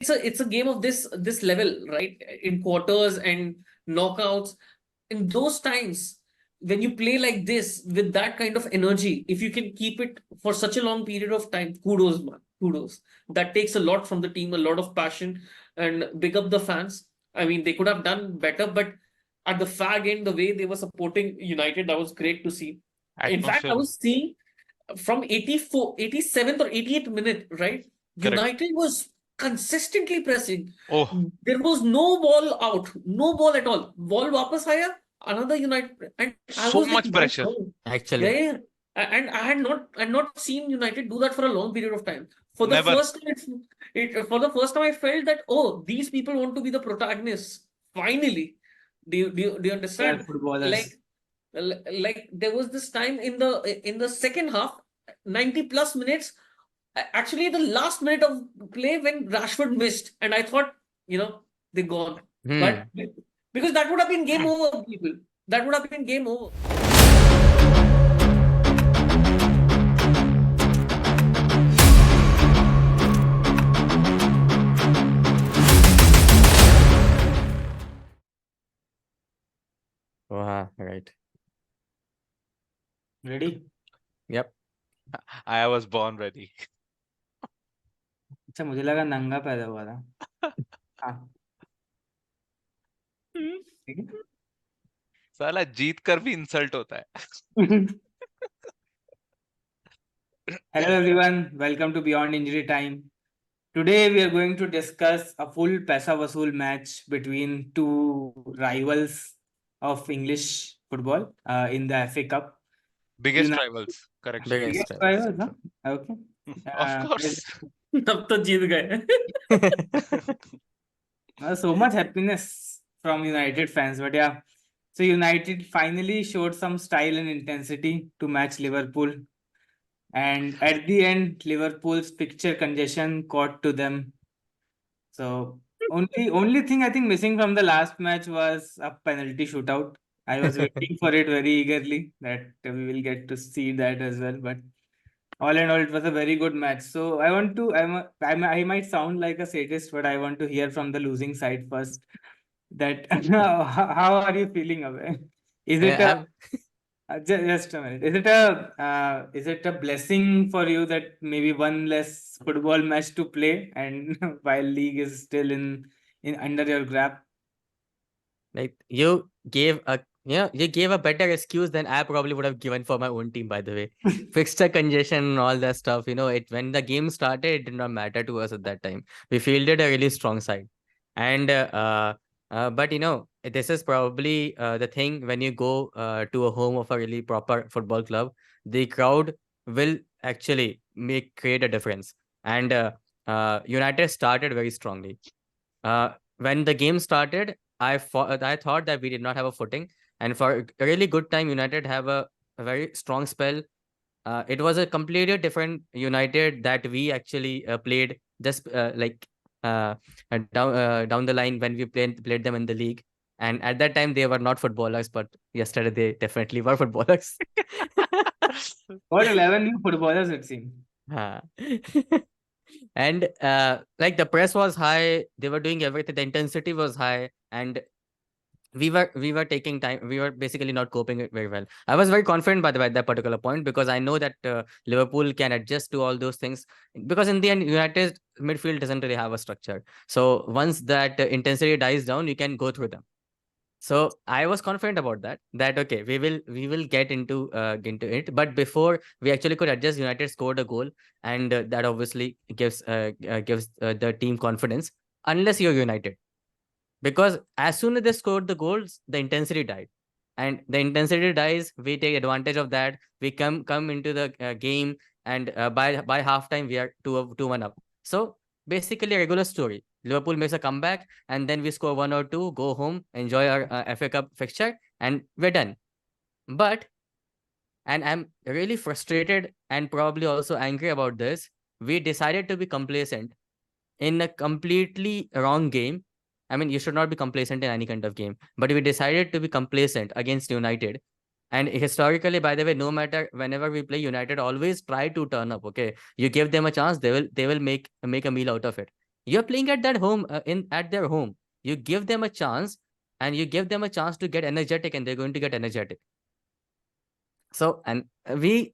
it's a game of this level, right? In quarters and knockouts, in those times when you play like this with that kind of energy, if you can keep it for such a long period of time, kudos, man, kudos. That takes a lot from the team, a lot of passion, and big up the fans. I mean, they could have done better, but at the fag end, the way they were supporting United, that was great to see. In fact, I Atmosphere. was seeing from 84, 87th or 88th minute, right? Correct. United was consistently pressing. Oh, There was no ball out, no ball at all. Ball wapas aaya, another United, and I so was like, much pressure. yeah, Actually, yeah. And I had not seen United do that for a long period of time. For the Never. first time, for the first time, I felt that, oh, these people want to be the protagonists. Finally, do you They are understand? footballers. Like there was this time in the second half, 90 plus minutes, actually the last minute of play when Rashford missed, and I thought, they're gone. But because that would have been game over, people. That would have been game over. right. Ready? Yep. I was born ready. अच्छा, मुझे लगा नंगा पैदा हुआ था. हाँ. ठीक है. साला जीत कर भी इंसल्ट होता है. Hello everyone, welcome to Beyond Injury Time. Today we are going to discuss a full Paisa Vasool match between two rivals of English football in the FA Cup. Biggest United- rivals. Correct. Biggest rivals, huh? Okay. Of course. अब तो जीत गए. So much happiness from United fans, but yeah. So United finally showed some style and intensity to match Liverpool. And at the end, Liverpool's fixture congestion caught to them. So only thing I think missing from the last match was a penalty shootout. I was waiting for it very eagerly that we will get to see that as well. But all in all, it was a very good match. So I might sound like a sadist, but I want to hear from the losing side first. That how are you feeling away? Is it Yeah, just a minute? Is it a blessing for you that maybe one less football match to play, and while league is still in under your grab? like you gave a better excuse than I probably would have given for my own team, by the way. Fixture congestion and all that stuff, when the game started, it did not matter to us at that time. We fielded a really strong side. And but this is probably the thing when you go to a home of a really proper football club, the crowd will actually create a difference. And United started very strongly. When the game started, I thought that we did not have a footing, and for a really good time, United have a very strong spell. It was a completely different United that we actually played just down the line when we played them in the league. And at that time, they were not footballers, but yesterday they definitely were footballers. What 11 new footballers it seemed. And like the press was high, they were doing everything, the intensity was high, and we were taking time. We were basically not coping it very well. I was very confident by that particular point, because I know that Liverpool can adjust to all those things, because in the end United midfield doesn't really have a structure. So once that intensity dies down, you can go through them. So I was confident about that okay, we will get into it. But before we actually could adjust, United scored a goal, and that obviously gives the team confidence, unless you're United. Because as soon as they scored the goals, the intensity died. And the intensity dies, we take advantage of that. We come into the game, and by halftime, we are 2-1 up. So basically a regular story. Liverpool makes a comeback, and then we score 1 or 2, go home, enjoy our FA Cup fixture, and we're done. But, and I'm really frustrated and probably also angry about this, we decided to be complacent in a completely wrong game. I mean, you should not be complacent in any kind of game, but we decided to be complacent against United. And historically, by the way, no matter whenever we play United, always try to turn up. Okay, you give them a chance, they will make a meal out of it. You're playing at that home at their home. You give them a chance, and you give them a chance to get energetic, and they're going to get energetic. So, and the,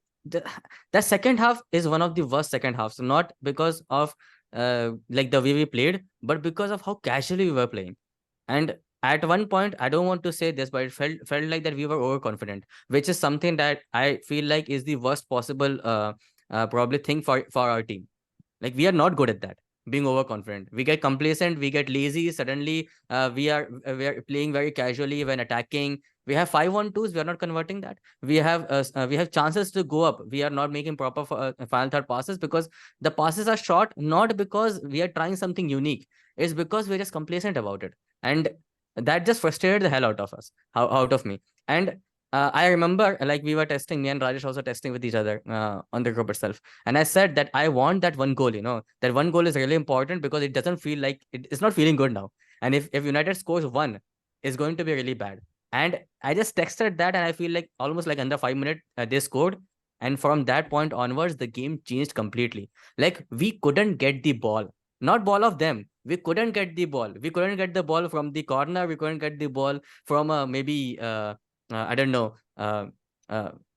that second half is one of the worst second halves, not because of like the way we played, but because of how casually we were playing. And at one point, I don't want to say this, but it felt like that we were overconfident, which is something that I feel like is the worst possible probably thing for our team. Like, we are not good at that, being overconfident. We get complacent, we get lazy. Suddenly, we are playing very casually when attacking. We have 5-on-2s, we are not converting that. We have chances to go up. We are not making proper final third passes, because the passes are short, not because we are trying something unique. It's because we're just complacent about it. And that just frustrated the hell out of us, out of me. And I remember, like, we were testing, me and Rajesh also testing with each other on the group itself. And I said that I want that one goal, that one goal is really important, because it doesn't feel like it's not feeling good now. And if United scores one, it's going to be really bad. And I just texted that, and I feel like almost like under 5 minutes, they scored. And from that point onwards, the game changed completely. Like, we couldn't get the ball, not ball of them. We couldn't get the ball. We couldn't get the ball from the corner. We couldn't get the ball from maybe, I don't know, uh,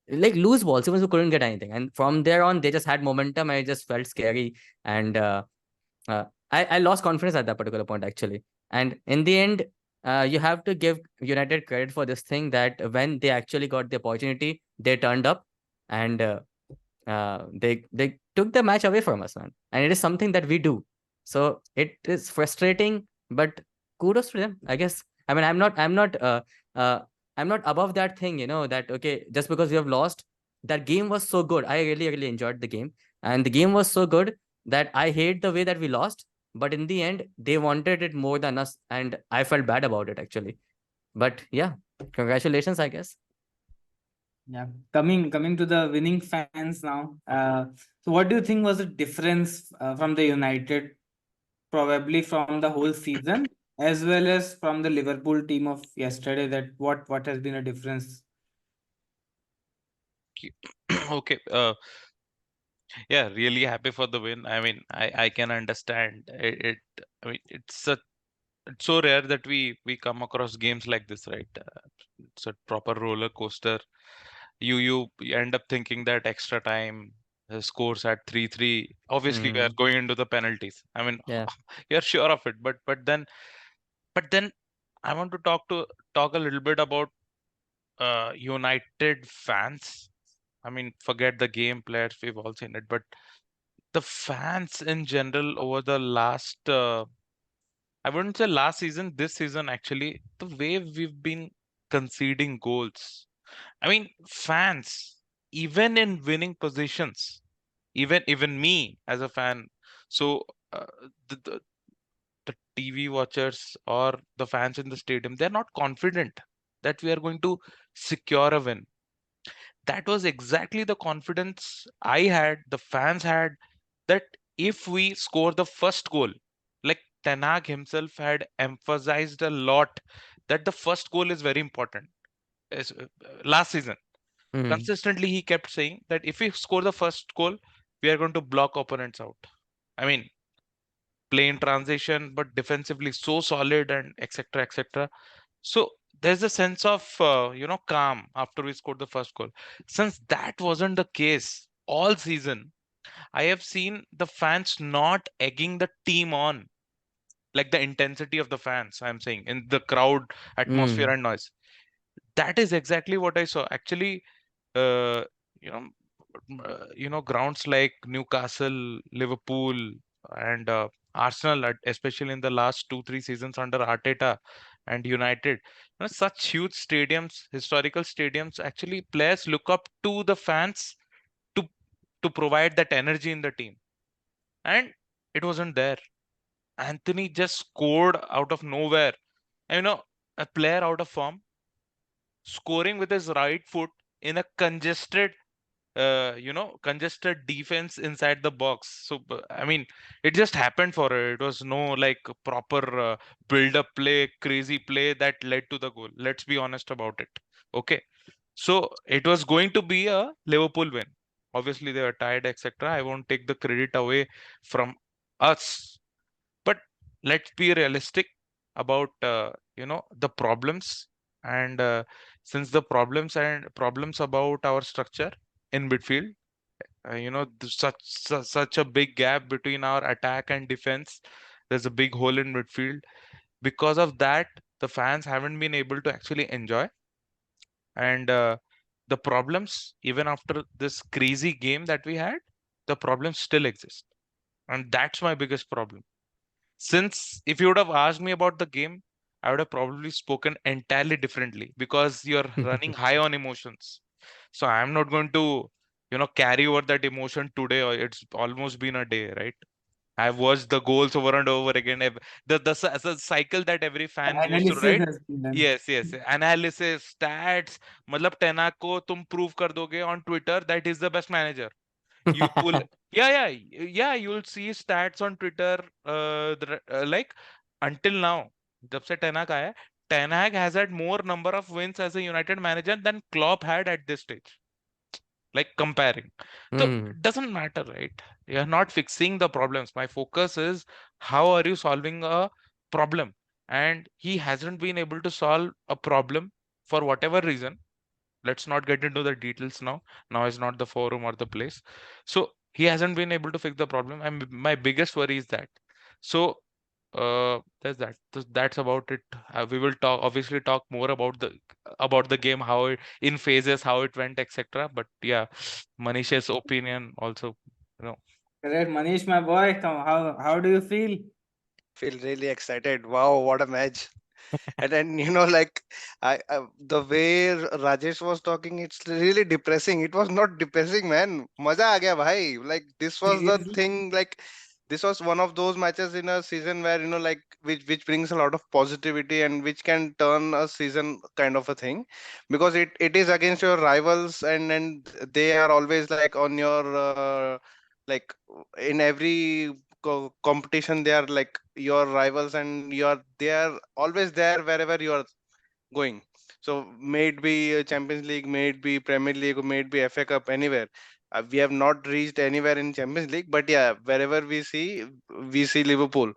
like loose balls. Even we couldn't get anything. And from there on, they just had momentum, and it just felt scary. And I lost confidence at that particular point, actually. And in the end, you have to give United credit for this thing, that when they actually got the opportunity, they turned up, and they took the match away from us, man. And it is something that we do. So it is frustrating, but kudos to them, I guess. I mean, uh, I'm not above that thing, that okay, just because we have lost, that game was so good. I really, really enjoyed the game, and the game was so good that I hate the way that we lost. But in the end, they wanted it more than us, and I felt bad about it, actually. But yeah, congratulations, I guess. Yeah, coming to the winning fans now. So what do you think was the difference from the United, probably from the whole season, as well as from the Liverpool team of yesterday? That what has been a difference? Okay. Yeah, really happy for the win. I mean, I can understand it. I mean, it's so rare that we come across games like this, right? It's a proper roller coaster. You end up thinking that extra time scores at 3-3. Obviously, we are going into the penalties. I mean, Yeah. you're sure of it, but then I want to talk a little bit about United fans. I mean, forget the game players, we've all seen it, but the fans in general over the last I wouldn't say last season, this season actually, the way we've been conceding goals. I mean, fans, even in winning positions, even me as a fan. So uh, the, the the TV watchers or the fans in the stadium, they're not confident that we are going to secure a win. That was exactly the confidence I had, the fans had, that if we score the first goal, like Ten Hag himself had emphasized a lot that the first goal is very important. Last season, consistently he kept saying that if we score the first goal, we are going to block opponents out. I mean, play in transition, but defensively so solid and etc. etc. So there's a sense of calm after we scored the first goal. Since that wasn't the case all season, I have seen the fans not egging the team on, like the intensity of the fans, I'm saying, in the crowd atmosphere and noise. That is exactly what I saw. Actually, uh, you know, grounds like Newcastle, Liverpool, and Arsenal, especially in the last 2-3 seasons under Arteta and United, such huge stadiums, historical stadiums, actually players look up to the fans to to provide that energy in the team, and it wasn't there. Anthony just scored out of nowhere. A player out of form scoring with his right foot in a congested defense inside the box. So, I mean, it just happened for her. It was no like proper build up play, crazy play that led to the goal. Let's be honest about it. Okay. So, it was going to be a Liverpool win. Obviously, they were tired, etc. I won't take the credit away from us. let's be realistic about the problems. And since the problems about our structure in midfield, such a big gap between our attack and defense. There's a big hole in midfield. Because of that, the fans haven't been able to actually enjoy. And the problems, even after this crazy game that we had, the problems still exist. And that's my biggest problem. Since if you would have asked me about the game, I would have probably spoken entirely differently, because you're running high on emotions. So I'm not going to, carry over that emotion today, or it's almost been a day, right? I've watched the goals over and over again. The cycle that every fan goes through, Analysis right? has been done. Yes. Analysis, stats. मतलब टेना को तुम prove कर दोगे on Twitter that is the best manager. You will, yeah, you'll see stats on Twitter. Like until now, जब से Ten Hag आया, Ten Hag has had more number of wins as a United manager than Klopp had at this stage. Like comparing, so Hmm. it doesn't matter, right? You're not fixing the problems. My focus is how are you solving a problem, and he hasn't been able to solve a problem for whatever reason. Let's not get into the details now. Now is not the forum or the place. So he hasn't been able to fix the problem, and my biggest worry is that. So there's that. That's about it. We will obviously talk more about the game, how it in phases, how it went, etc. But yeah, Manish's opinion also, you know. Correct, Manish, my boy. How do you feel? Feel really excited. Wow, what a match. And then, like the way Rajesh was talking, it's really depressing. It was not depressing, man. Maza aa gaya, bhai. Like, this was the Seriously? thing. Like, this was one of those matches in a season where, like, which brings a lot of positivity and which can turn a season kind of a thing, because it is against your rivals, and they are always like on your like in every competition. They are like your rivals, and they are always there wherever you are going. So may it be Champions League, may it be Premier League, or may it be FA Cup, anywhere. We have not reached anywhere in Champions League, but yeah, wherever we see Liverpool.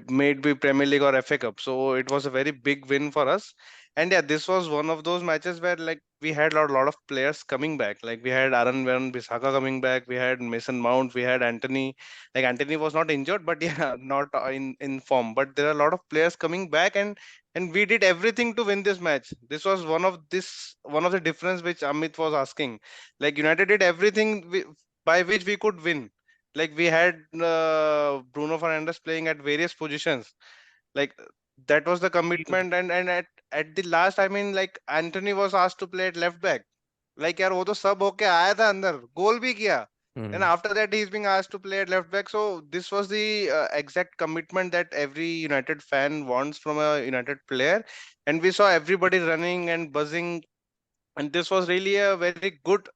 May it be Premier League or FA Cup. So it was a very big win for us. And yeah, this was one of those matches where like we had a lot of players coming back. Like we had Aaron Van Bissaka coming back, we had Mason Mount, we had Anthony. Like Anthony was not injured, but yeah, not in form. But there are a lot of players coming back, and we did everything to win this match. This was one of the difference which Amit was asking. Like United did everything by which we could win. Like we had Bruno Fernandes playing at various positions. Like that was the commitment, and at the last, I mean, like Anthony was asked to play at left back. Like यार वो तो सब होके आया था अंदर, गोल भी किया. And Hmm. after that, he's being asked to play at left back. So this was the exact commitment that every United fan wants from a United player. And we saw everybody running and buzzing. And this was really a very good,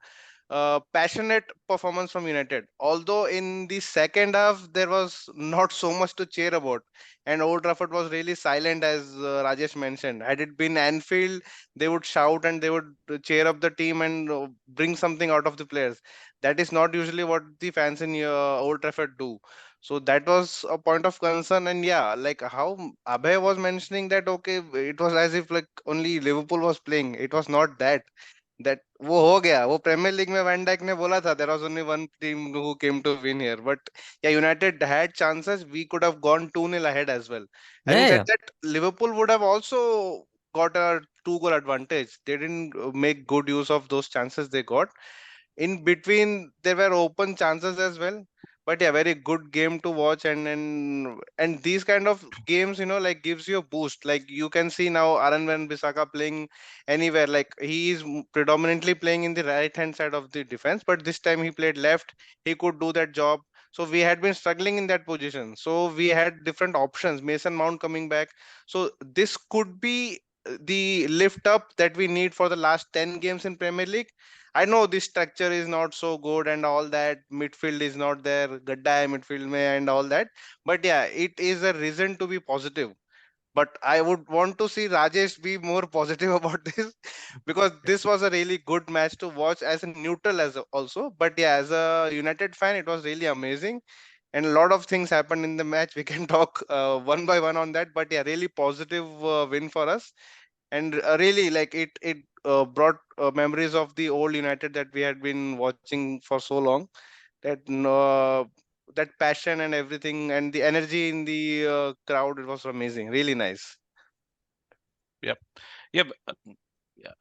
passionate performance from United. Although in the second half, there was not so much to cheer about. And Old Trafford was really silent, as Rajesh mentioned. Had it been Anfield, they would shout and they would cheer up the team and bring something out of the players. That is not usually what the fans in Old Trafford do. So that was a point of concern. And yeah, like how Abhay was mentioning that, okay, it was as if like only Liverpool was playing. It was not that वो हो गया वो premiere league में van Dyke ने बोला था, there was only one team who came to win here. But yeah, United had chances. We could have gone 2-0 ahead as well. Having Yeah, said yeah. that, Liverpool would have also got a 2-goal advantage. They didn't make good use of those chances they got. In between there were open chances as well. But yeah, very good game to watch. And these kind of games, like gives you a boost. Like you can see now Aaron Van Bissaka playing anywhere. Like he is predominantly playing in the right hand side of the defense, but this time he played left. He could do that job. So we had been struggling in that position, so we had different options. Mason Mount coming back, so this could be the lift up that we need for the last 10 games in Premier League. I know the structure is not so good and all that. Midfield is not there. Gadda hai midfield mein and all that. But yeah, it is a reason to be positive. But I would want to see Rajesh be more positive about this, because this was a really good match to watch as a neutral also. But yeah, as a United fan, it was really amazing. and a lot of things happened in the match. We can talk one by one on that, but yeah, really positive win for us, and really like it brought memories of the old United that we had been watching for so long. That that passion and everything, and the energy in the crowd, it was amazing, really nice. Yeah, yeah,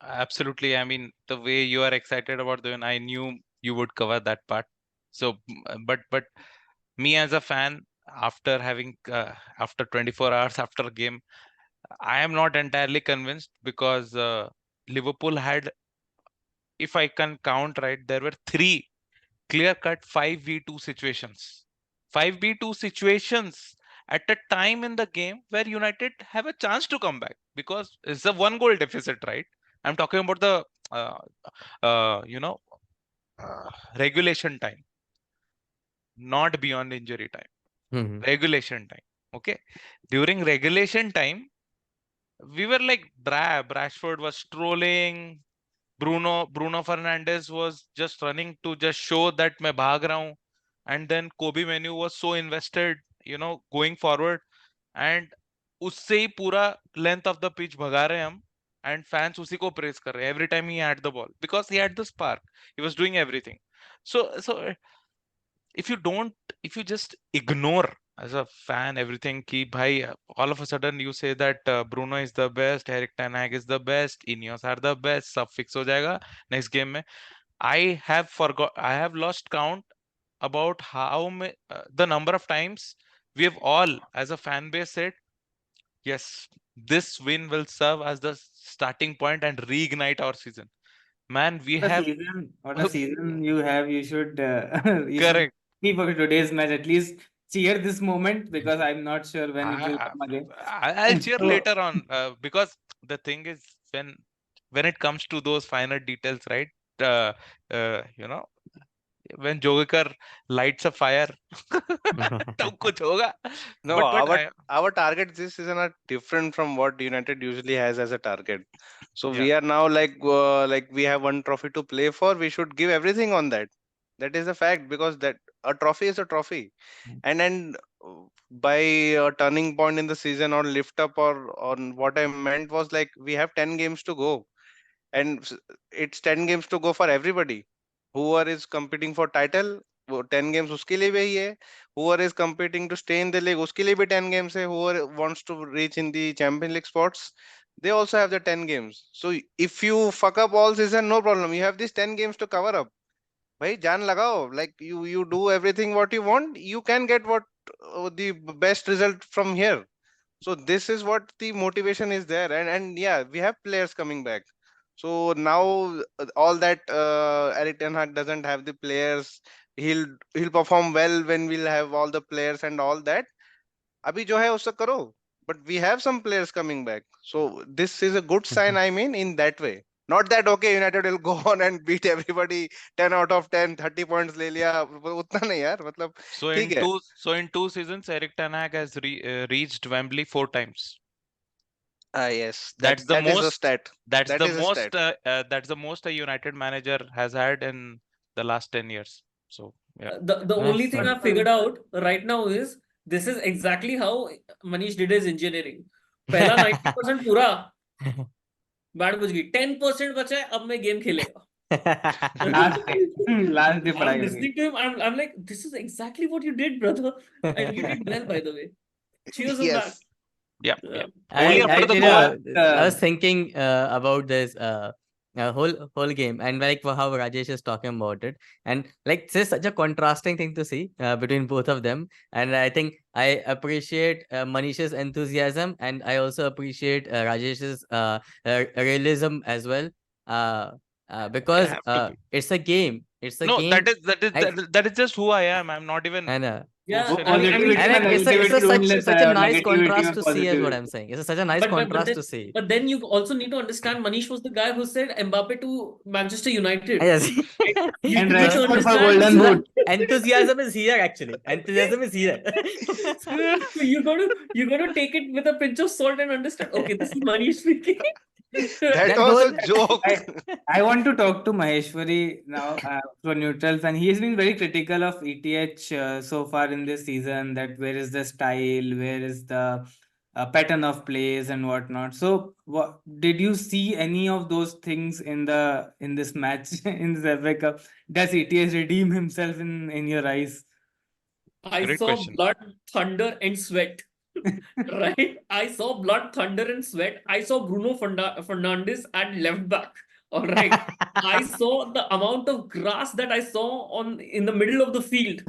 absolutely. I mean, the way you are excited about the win, I knew you would cover that part. So, but me as a fan, after having after 24 hours after game, I am not entirely convinced because Liverpool had, if I can count right, there were 3 clear-cut 5v2 situations. 5v2 situations at a time in the game where United have a chance to come back, because it's a 1 goal deficit, right? I'm talking about the uh, you know regulation time, not beyond injury time. Mhm. Regulation time. Okay. During regulation time, we were like drab. Rashford was strolling. Bruno Fernandes was just running to just show that मैं भाग रहा हूँ. And then Kobe Menu was so invested, going forward. And उससे ही पूरा length of the pitch भगा रहे हैं हम. And fans उसी को praise कर रहे हैं every time he had the ball, because he had the spark. He was doing everything. So if you just ignore as a fan everything ki bhai, all of a sudden you say that Bruno is the best, Erik ten Hag is the best, Ineos are the best, sab fix ho jayega next game mein. I have lost count about the number of times we have all as a fan base said, yes, this win will serve as the starting point and reignite our season. Man, we have What a season you have. You should you should correct. keep for today's match at least cheer this moment, because I'm not sure when it will I, come again. I'll cheer So, later on, because the thing is, when it comes to those finer details, right? Uh, you know, when Jogakar lights a fire, तब कुछ होगा. No, But our targets this season are different from what United usually has as a target. So yeah, we are now like we have one trophy to play for. We should give everything on that. That is a fact, because that a trophy is a trophy, and then by a turning point in the season or lift up, or on what I meant was like we have 10 games to go, and it's 10 games to go for everybody. Whoever is competing for title, वो 10 games उसके लिए भी ही है. Whoever is competing to stay in the league, उसके लिए भी 10 games है. Whoever wants to reach in the Champions League spots, they also have the 10 games. So if you fuck up all season, no problem. You have these 10 games to cover up. भाई जान लगाओ, like you do everything what you want, you can get what the best result from here. So this is what the motivation is there, and yeah, we have players coming back. So now all that Erik ten Hag doesn't have the players. He'll perform well when we'll have all the players and all that. अभी जो है उससे करो, but we have some players coming back. So this is a good sign, I mean, in that way. Not that okay, United will go on and beat everybody 10 out of 10, 30 points ले लिया, उतना नहीं यार, मतलब so ठीक है. in 2 seasons, Erik ten Hag has reached Wembley 4 times. Yes, That's the that is a most. stat. That's That the is a most. stat. That's the most a United manager has had in the last 10 years. So yeah. The only Nice, thing man. I figured out right now is this is exactly how Manish did his engineering. पहला 90% पूरा bat बज गई, 10% बचा है, अब मैं game खेलेगा. last day, last day I'm पढ़ाई करके. listening to him. I'm like, this is exactly what you did, brother, and you did well, by the way. Cheers on that. Yes. Yeah. Yeah. Only after the goal. I was thinking about this whole game, and like how Rajesh is talking about it, and like this is such a contrasting thing to see between both of them. And I think I appreciate Manish's enthusiasm, and I also appreciate Rajesh's realism as well. Because Have to be. it's a game. It's a No, game. that is just who I am. I'm not even And Yeah, posted I mean, anything. and like, it's negativity, don't such let such a nice negativity contrast or to see is what positivity. I'm saying. It's such a nice contrast to see. But then you also need to understand Manish was the guy who said Mbappe to Manchester United. Yes. You And need to Rashford for understand. Golden So Boot. enthusiasm is here actually. Enthusiasm is here. So you got to take it with a pinch of salt and understand. Okay, this is Manish speaking. That That was a goal- joke. I want to talk to Maheshwari now for neutrals, and he has been very critical of ETH so far in this season. That where is the style, where is the pattern of plays and whatnot. So, what did you see any of those things in this match in this FA Cup? Does ETH redeem himself in your eyes? I Great saw question. blood, thunder, and sweat. Right? I saw blood, thunder, and sweat. I saw Bruno Fernandes at left back. All right. I saw the amount of grass that I saw in the middle of the field.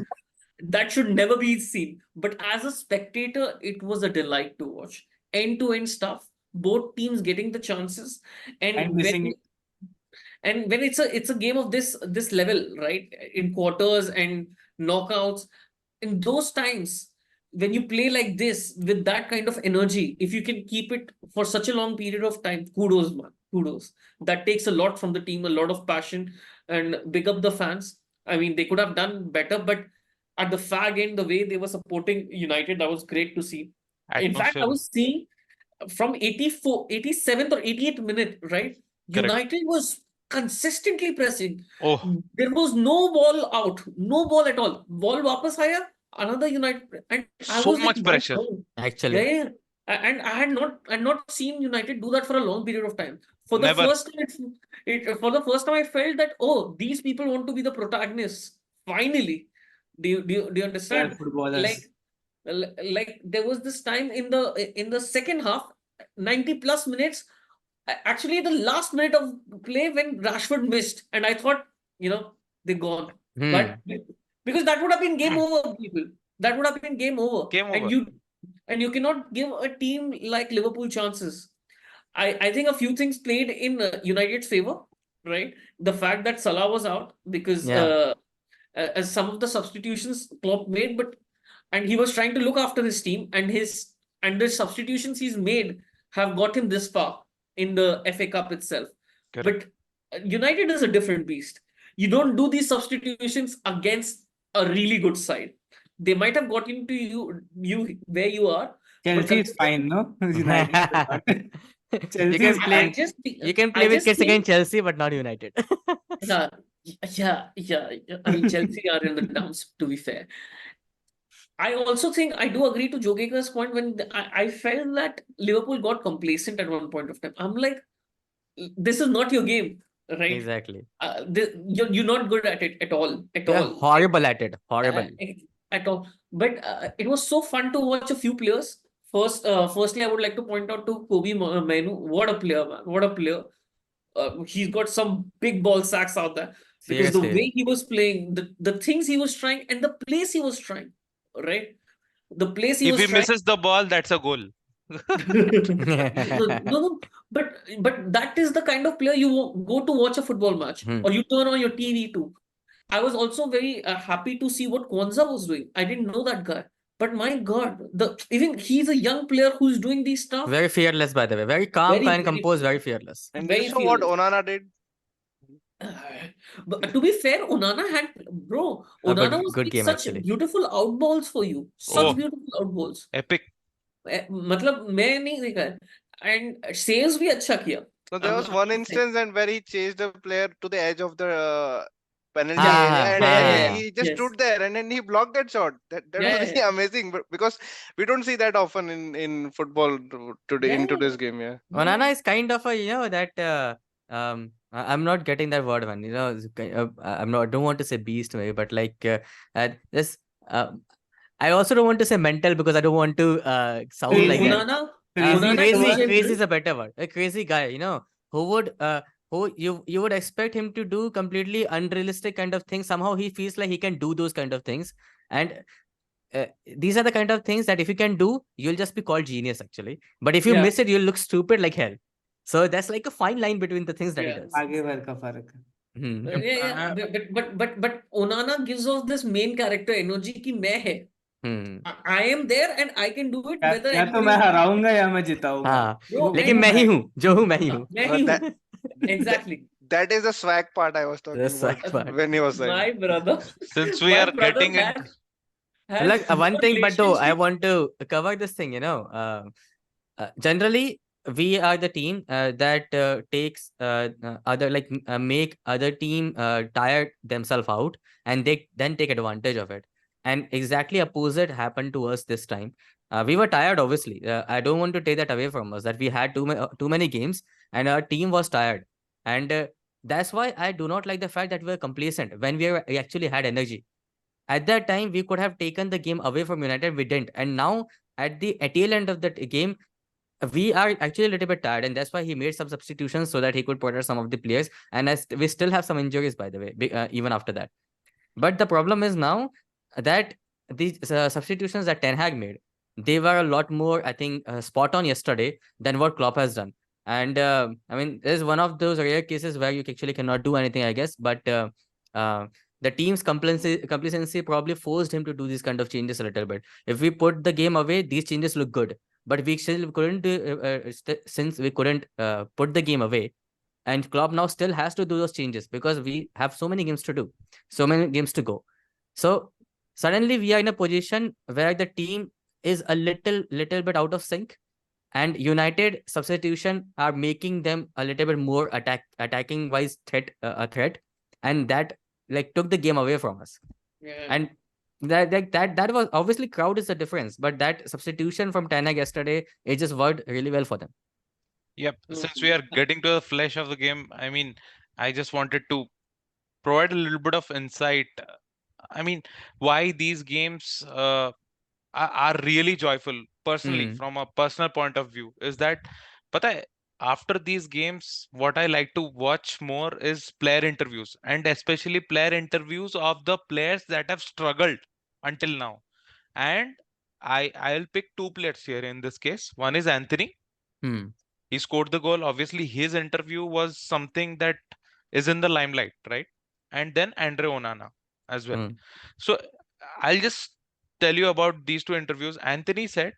That should never be seen. But as a spectator, it was a delight to watch. End-to-end stuff, both teams getting the chances, And and missing when it's a game of this level, right? In quarters and knockouts, in those times when you play like this with that kind of energy, if you can keep it for such a long period of time, kudos, man, kudos. That takes a lot from the team, a lot of passion, and big up the fans. I mean, they could have done better, but at the fag end, the way they were supporting United, that was great to see. In fact, I Atmosphere. was seeing from 84, 87th or 88th minute, right? Correct. United was consistently pressing. Oh, There was no ball out, no ball at all. Ball wapas aaya, another United, and I so was like, much pressure. "My God." Actually, Yeah, yeah. And I had not seen United do that for a long period of time. For the Never. first time, for the first time, I felt that, oh, these people want to be the protagonists. Finally, do you understand? footballers. Like there was this time in the second half, 90 plus minutes, actually the last minute of play when Rashford missed, and I thought, they're gone. But because that would have been game over, people. That would have been game over. Game over. And you cannot give a team like Liverpool chances. I think a few things played in United's favor, right? The fact that Salah was out because Yeah. as some of the substitutions Klopp made, and he was trying to look after his team, and the substitutions he's made have got him this far in the FA Cup itself. Correct. But United is a different beast. You don't do these substitutions against a really good side. They might have got into you where you are. Chelsea is fine, no? United is not. You Chelsea is can I play. just You can I play with just kids think- against Chelsea, but not United. Yeah. I mean, Chelsea are in the dumps, to be fair. I also think I do agree to Jogekar's point when I felt that Liverpool got complacent at one point of time. I'm like, this is not your game, right? Exactly. You're not good at it at all. They're horrible at it. Horrible. At all. But it was so fun to watch a few players. Firstly, I would like to point out to Kobe Manu. What a player, man! What a player! He's got some big ball sacks out there because the Seriously. way he was playing, the things he was trying, and the place he was trying, right? The place he If was he trying. misses the ball, that's a goal. No, but that is the kind of player you go to watch a football match, or you turn on your TV too. I was also very happy to see what Kwanzaa was doing. I didn't know that guy, but my God, even he's a young player who's doing these stuff. Very fearless, by the way. Very calm, Very, and very composed, very fearless. And Very you saw what fearless. Onana did? But to be fair, Onana had, bro, A Onana was good making game, such actually. beautiful outballs for you. Such Oh. beautiful outballs. Epic. मतलब मैं नहीं देखा है. And saves भी अच्छा किया. So there was one instance and where he chased a player to the edge of the penalty Ah, area, and yeah. he just Yes. stood there and then he blocked that shot. That was Yeah, really yeah. amazing, but because we don't see that often in football today in Yeah. today's game. Yeah. Onana is kind of a, that I'm not getting that word, man. I'm not. Don't want to say beast, maybe, but like this. I also don't want to say mental because I don't want to sound Crazy. like that. Onana, Crazy. Crazy, Onana is a better word. A crazy guy, who would who you would expect him to do completely unrealistic kind of things. Somehow he feels like he can do those kind of things, and these are the kind of things that if you can do, you'll just be called genius, actually. But if you Yeah. miss it, you'll look stupid like hell. So that's like a fine line between the things that he Yeah. does. आगे भर का फर्क है. Hmm. Yeah. But Onana gives off this main character energy कि मैं है. I am there and I can do it. Whether या तो मैं हराऊंगा या मैं जिताऊंगा. हाँ, Bro, लेकिन मैं ही हूँ, जो हूँ मैं ही हूँ. मैं ही हूँ. Exactly. That is the swag part I was talking The swag about part. when he was saying. My brother. Since we my are brother getting in, has Like one more thing, but though I relationship- want to cover this thing, generally we are the team that takes make other team tire themselves out, and they then take advantage of it. And exactly opposite happened to us this time. We were tired, obviously. I don't want to take that away from us, that we had too many games and our team was tired. And that's why I do not like the fact that we were complacent when we actually had energy. At that time, we could have taken the game away from United. We didn't. And now, at the tail end of the game, we are actually a little bit tired, and that's why he made some substitutions so that he could protect some of the players. And we still have some injuries, by the way, even after that. But the problem is now that these substitutions that Ten Hag made, they were a lot more, I think, spot on yesterday than what Klopp has done. And I mean, this is one of those rare cases where you actually cannot do anything, I guess. But uh, the team's complacency probably forced him to do these kind of changes a little bit. If we put the game away, these changes look good. But we still couldn't, since we couldn't put the game away, and Klopp now still has to do those changes because we have so many games to do, so many games to go. So suddenly we are in a position where the team is a little bit out of sync, and United substitution are making them a little bit more attacking wise a threat, and that like took the game away from us. Yeah. And that was obviously crowd is the difference, but that substitution from Ten Hag yesterday, it just worked really well for them. Yep. Since we are getting to the flesh of the game, I mean, I just wanted to provide a little bit of insight. I mean, why these games are really joyful personally, from a personal point of view, is that, but after these games, what I like to watch more is player interviews, and especially player interviews of the players that have struggled until now. And I'll pick two players here in this case. One is Anthony. Hmm. He scored the goal. Obviously, his interview was something that is in the limelight, right? And then Andre Onana as well. Hmm. So I'll just tell you about these two interviews. Anthony said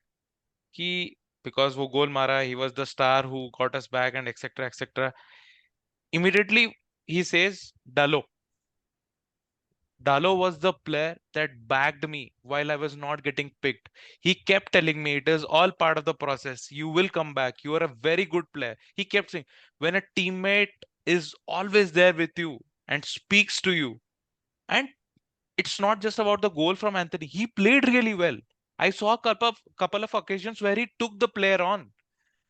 he, because wo goal mara, he was the star who got us back and etc etc. Immediately he says Dalo was the player that backed me while I was not getting picked. He kept telling me it is all part of the process. You will come back. You are a very good player. He kept saying, when a teammate is always there with you and speaks to you, and it's not just about the goal from Anthony. He played really well. I saw a couple of occasions where he took the player on.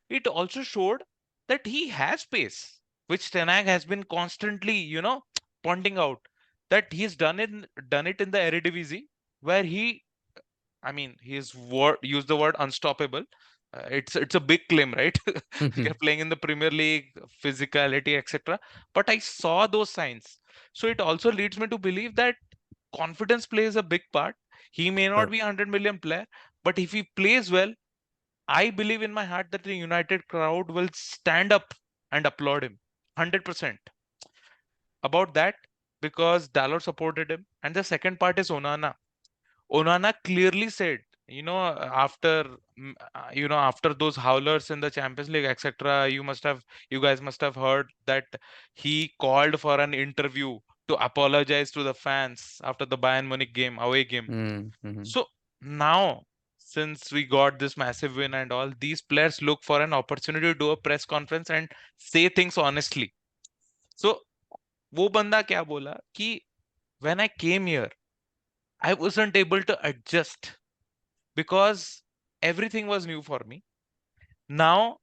It also showed that he has pace, which Ten Hag has been constantly, pointing out, that he's done it in the Eredivisie, where I mean, used the word unstoppable. It's a big claim, right? You're playing in the Premier League, physicality, etc. But I saw those signs, so it also leads me to believe that confidence plays a big part. He may not be a 100 million player, but if he plays well, I believe in my heart that the United crowd will stand up and applaud him 100% about that, because Dalot supported him. And the second part is Onana. Onana clearly said, after those howlers in the Champions League, etc., you guys must have heard that he called for an interview to apologize to the fans after the Bayern Munich game, away game. So now, since we got this massive win and all, these players look for an opportunity to do a press conference and say things honestly. So, वो बंदा क्या बोला कि when I came here, I wasn't able to adjust because everything was new for me. Now,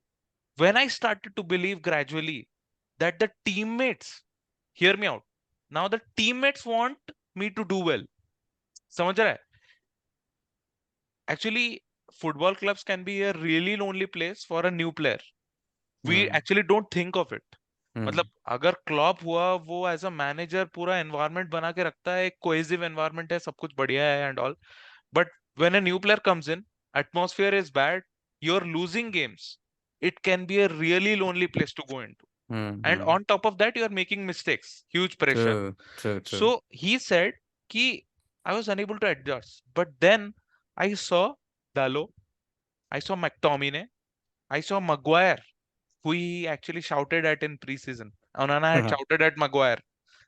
when I started to believe gradually that the teammates, hear me out, now the teammates want me to do well. समझ रहा है? Actually, football clubs can be a really lonely place for a new player. We actually don't think of it. मतलब अगर Klopp हुआ, वो as a manager पूरा environment बना के रखता है, एक कोहेसिव एनवायरनमेंट है, सब कुछ बढ़िया है and all. But when a new player comes in, atmosphere is bad, you're losing games. It can be a really lonely place to go into. And on top of that, you're making mistakes, huge pressure. True. So he said ki I was unable to adjust. But then I saw Dalo, I saw McTominay, I saw Maguire, who he actually shouted at in preseason. Onana had shouted at Maguire.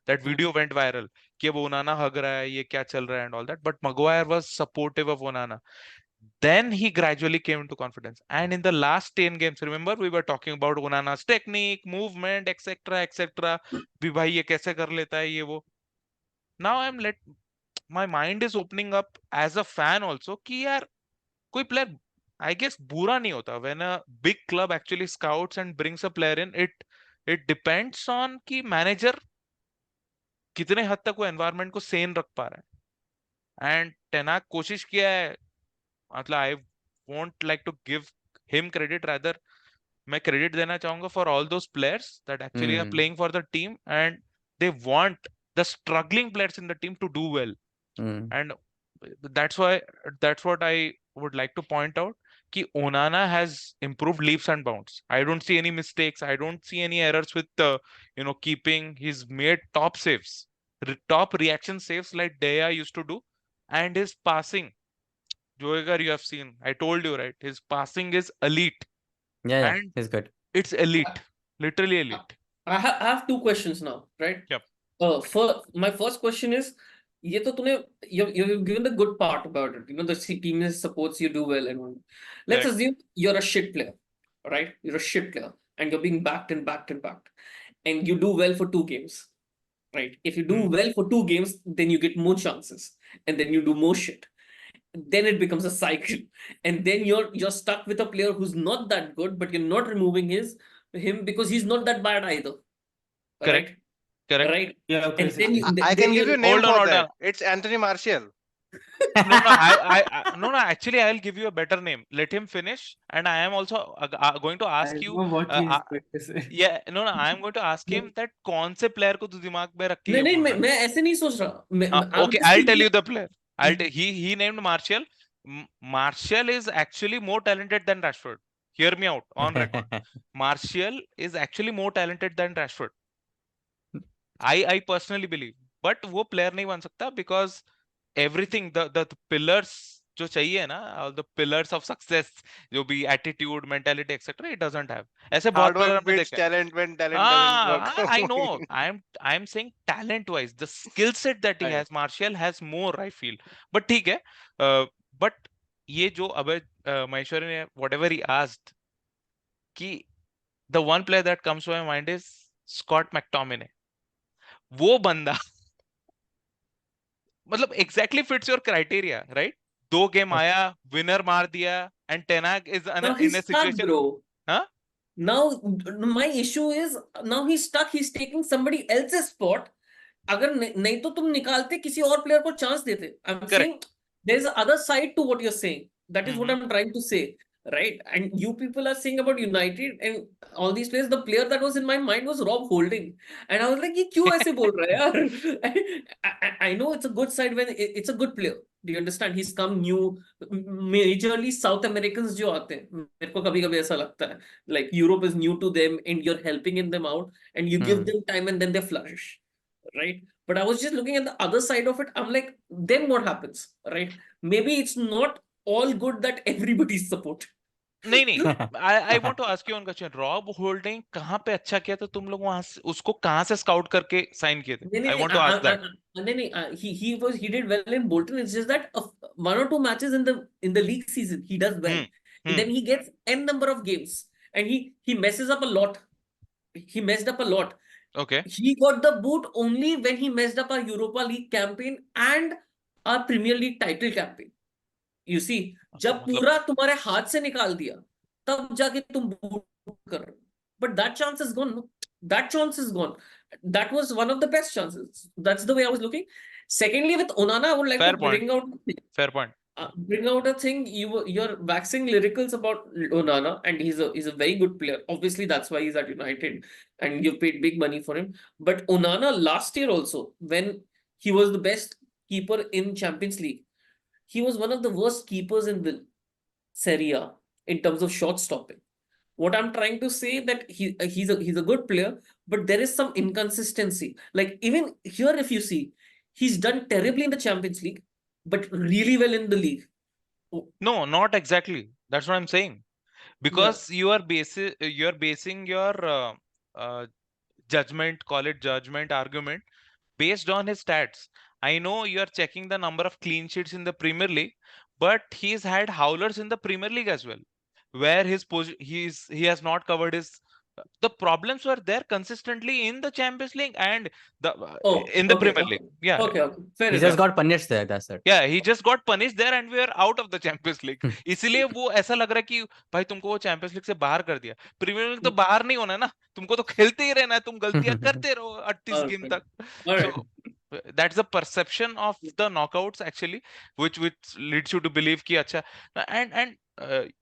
That video went viral. कि अब Onana hug रहा है, ये क्या चल रहा है and all that. But Maguire was supportive of Onana. Then he gradually came into confidence. And in the last 10 games, remember, we were talking about Onana's technique, movement, etc., etc. भी भाई ये कैसे कर लेता है ये वो. Now my mind is opening up as a fan also कि यार कोई player, I guess बुरा नहीं होता. When a big club actually scouts and brings a player in, it depends on कि manager कितने हद तक वो environment को sane रख पा रहा है. And टेनाक कोशिश किया है. मतलब I won't like to give him credit, rather मैं credit देना चाहूंगा for all those players that actually are playing for the team and they want the struggling players in the team to do well. And that's what I would like to point out कि Onana has improved leaps and bounds. I don't see any mistakes. I don't see any errors with keeping. He's made top saves, top reaction saves like Dea used to do, and his passing. Joegar, you have seen. I told you, right? His passing is elite. Yeah, And he's good. it's elite, literally elite. I have two questions now, right? Yep. My first question is, ये तो तूने you've given the good part about it. You know, the team supports you do well and all. Let's Correct. assume you're a shit player, right? You're a shit player and you're being backed and backed and backed, and you do well for 2 games, right? If you do well for 2 games, then you get more chances, and then you do more shit. Then it becomes a cycle, and then you're stuck with a player who's not that good, but you're not removing him because he's not that bad either, Correct. right? Correct. Right. Yeah, And then precisely. I then can give you a name Hold on, for hold that. on. It's Anthony Martial. No, actually, I'll give you a better name. Let him finish. And I am also going to ask I you. know what he's going to say. Yeah, no, I am going to ask him that कौन से player को तू दिमाग में रख के नहीं ये नहीं बोल मैं रहा है? मैं ऐसे नहीं सोच रहा I'm Okay, just I'll thinking tell you the player. Hmm. He named Martial. Martial is actually more talented than Rashford. Hear me out on record. Martial is actually more talented than Rashford. I personally believe. But वो player नहीं बन सकता because everything the pillars जो चाहिए ना, all the pillars of success, जो भी attitude, mentality, etc. it doesn't have. ऐसे बहुत Hard player work हमने beats देखे हैं. talent when talent doesn't work. I know. I'm saying talent wise, the skill set that he Right. has, Martial has more, I feel. But ठीक है. But ये जो अबे महेश्वरी ने whatever he asked कि the one player that comes to my mind is Scott McTominay. वो बंदा मतलब exactly fits your criteria, right? 2 game आया, विनर मार दिया, and Tenag is Now in he's a stuck, situation. bro. Huh? Now my issue is now he's stuck. He's taking somebody else's spot. अगर नहीं तो तुम निकालते किसी और प्लेयर को चांस देते. I'm Correct. saying there's the other side to what you're saying. That is what Mhm. I'm trying to say, right? And you people are saying about United and all these players. The player that was in my mind was Rob Holding, and I was like, ये क्यों ऐसे बोल रहा है यार? I know it's a good side when it's a good player. Do you understand? He's come new. Majorly South Americans जो आते हैं, मेरे को कभी-कभी ऐसा लगता है, like Europe is new to them, and you're helping in them out, and you give them time, and then they flourish, right? But I was just looking at the other side of it. I'm like, then what happens, right? Maybe it's not all good that everybody's support. नहीं I want to ask you one question. रॉब holding कहाँ पे अच्छा किया था? तुम लोग वहां से उसको कहाँ से स्काउट करके साइन किए थे? I want to ask that. He did well in Bolton. It's just that 1 or 2 matches in the league season he does well, and then he gets n number of games, and he messes up a lot. He messed up a lot. Okay. He got the boot only when he messed up our Europa League campaign and our Premier League title campaign. You see, जब मतलब पूरा तुम्हारे हाथ से निकाल दिया, तब जाके तुम boot कर रहे हो. But that chance is gone. No? That chance is gone. That was one of the best chances. That's the way I was looking. Secondly, with Onana, I would like fair to point. Fair point. bring out a thing. You're waxing lyricals about Onana, and he's a very good player. Obviously, that's why he's at United, and you've paid big money for him. But Onana last year also, when he was the best keeper in Champions League, he was one of the worst keepers in the Serie A in terms of shot stopping. What I'm trying to say that he's a good player, but there is some inconsistency. Like even here, if you see, he's done terribly in the Champions League, but really well in the league. No, not exactly. That's what I'm saying. Because you are basing your judgment, call it judgment, argument based on his stats. I know you are checking the number of clean sheets in the Premier League, but he's had howlers in the Premier League as well, where he has not covered his. The problems were there consistently in the Champions League and Oh, in the okay, Premier okay, League. Yeah, okay, fair He enough. just got punished there, that's it. yeah, he just got punished there and we are out of the Champions League. इसीलिए वो ऐसा लग रहा है कि भाई तुमको वो चैंपियंस लीग से बाहर कर दिया. प्रीमियर लीग तो बाहर नहीं होना है ना, तुमको तो खेलते ही रहना है, तुम गलतियां करते रहो 38 गेम Okay. तक. Alright. So that's the perception of the knockouts actually, which leads you to believe कि अच्छा. And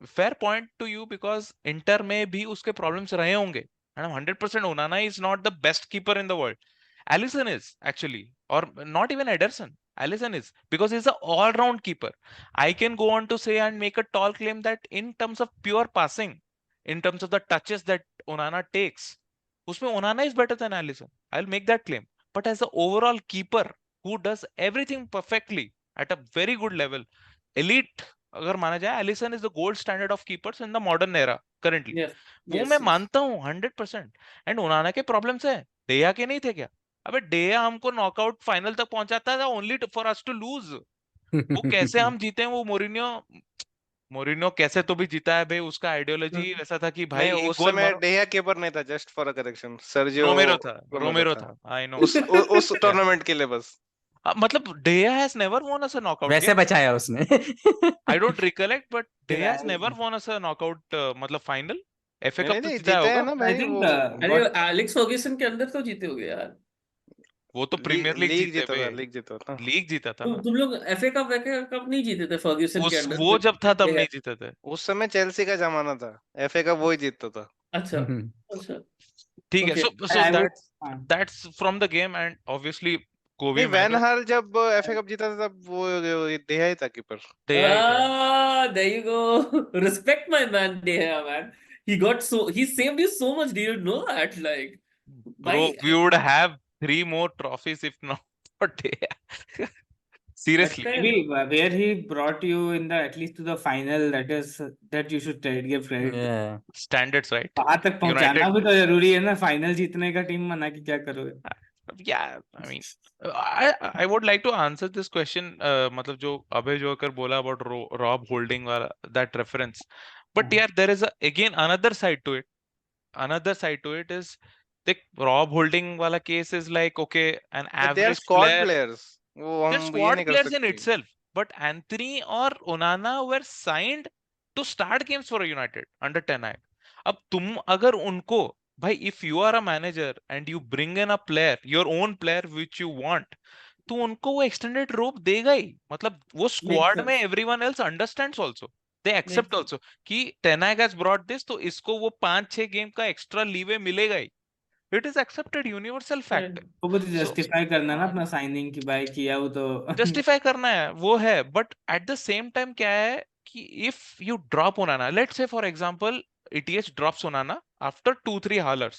fair point to you, because Inter में भी उसके problems रहे होंगे. And 100% Onana is not the best keeper in the world. Alisson is actually, or not even Ederson. Alisson is, because he's an all-round keeper. I can go on to say and make a tall claim that in terms of pure passing, in terms of the touches that Onana takes, usme Onana is better than Alisson. I'll make that claim. But as an overall keeper who does everything perfectly at a very good level, elite, अगर माना जाए, Alisson is the gold standard of keepers in the modern era currently. Yes. वो Yes. मैं yes. मानता हूँ 100%. And ओनाना के problems है, डेया के नहीं थे क्या? अबे डेया हमको नॉकआउट फाइनल तक पहुंचाता था only for us to lose. वो कैसे हम जीते हैं? वो मोरिनियो कैसे तो भी जीता है भाई, उसका आइडियोलॉजी वैसा था कि भाई नहीं, एक उस गोल समय मारो. डेया कीपर नहीं था, just for a correction, Sergio Romero था. I know. उस टूर्नामेंट के लिए बस. मतलब De Gea has never won us a knockout वैसे गेम. बचाया उसने. I don't recollect, but De Gea has Yeah. Never won us a knockout मतलब फाइनल. एफए नहीं कप तो नहीं, जीता जीते हैं होगा. ना I भाई think वो. अरे but एलेक्स फर्ग्यूसन के अंदर तो जीते होगे यार. वो तो प्रीमियर लीग जीते जीता बे. था, लीग जीता था. लीग जीता था ना. तुम लोग FA कप नहीं जीते थे फर्ग्यूसन के अंडर वो जब था तब Yeah. नहीं जीते थे. उस समय चेल्सी का जमाना था, एफए का वो ही जीतता था. अच्छा अच्छा. ठीक है. Okay. So I would. that's from the game, and obviously को नहीं, भी वैन मैंने हाल जब एफए कप जीता था तब वो डेया ही था कीपर. दिया ही था. There you go. Respect my man, Deha, man. He saved you so much. Do you know that? Like, Bro, we would have 3 more trophies if not for Dea. Seriously. But Maybe where he brought you in the at least to the final, that you should give credit. Yeah. Standards, right? वहां तक पहुंचाना United. भी तो जरूरी है ना, final जीतने का टीम बना के क्या करोगे? Yeah, I mean, I would like to answer this question. मतलब जो अभय जोकर बोला about Rob Holding वाला that reference. But yeah, there is again another side to it. Another side to it is the Rob Holding वाला case is like, okay, an they are average squad player. Players, वो They're हम ये squad नहीं कर players in सकते. itself. But Anthony or Onana were signed to start games for United under Ten Hag. अब तुम अगर उनको भाई, if you are a manager and you bring in a player, your own player which you want, तो उनको वो extended rope देगा ही. मतलब वो squad sense. में everyone else understands also. They accept sense. also कि Ten Hag has brought this, तो इसको वो 5-6 गेम का extra leeway मिलेगा ही. It is accepted universal fact. वो भी जस्टिफाई करना ना अपना साइनिंग की भाई किया वो तो. जस्टिफाई करना है वो है, but at the same time क्या है कि if you drop ओनाना, let's say for example ETH drops Onana after 2-3 haulers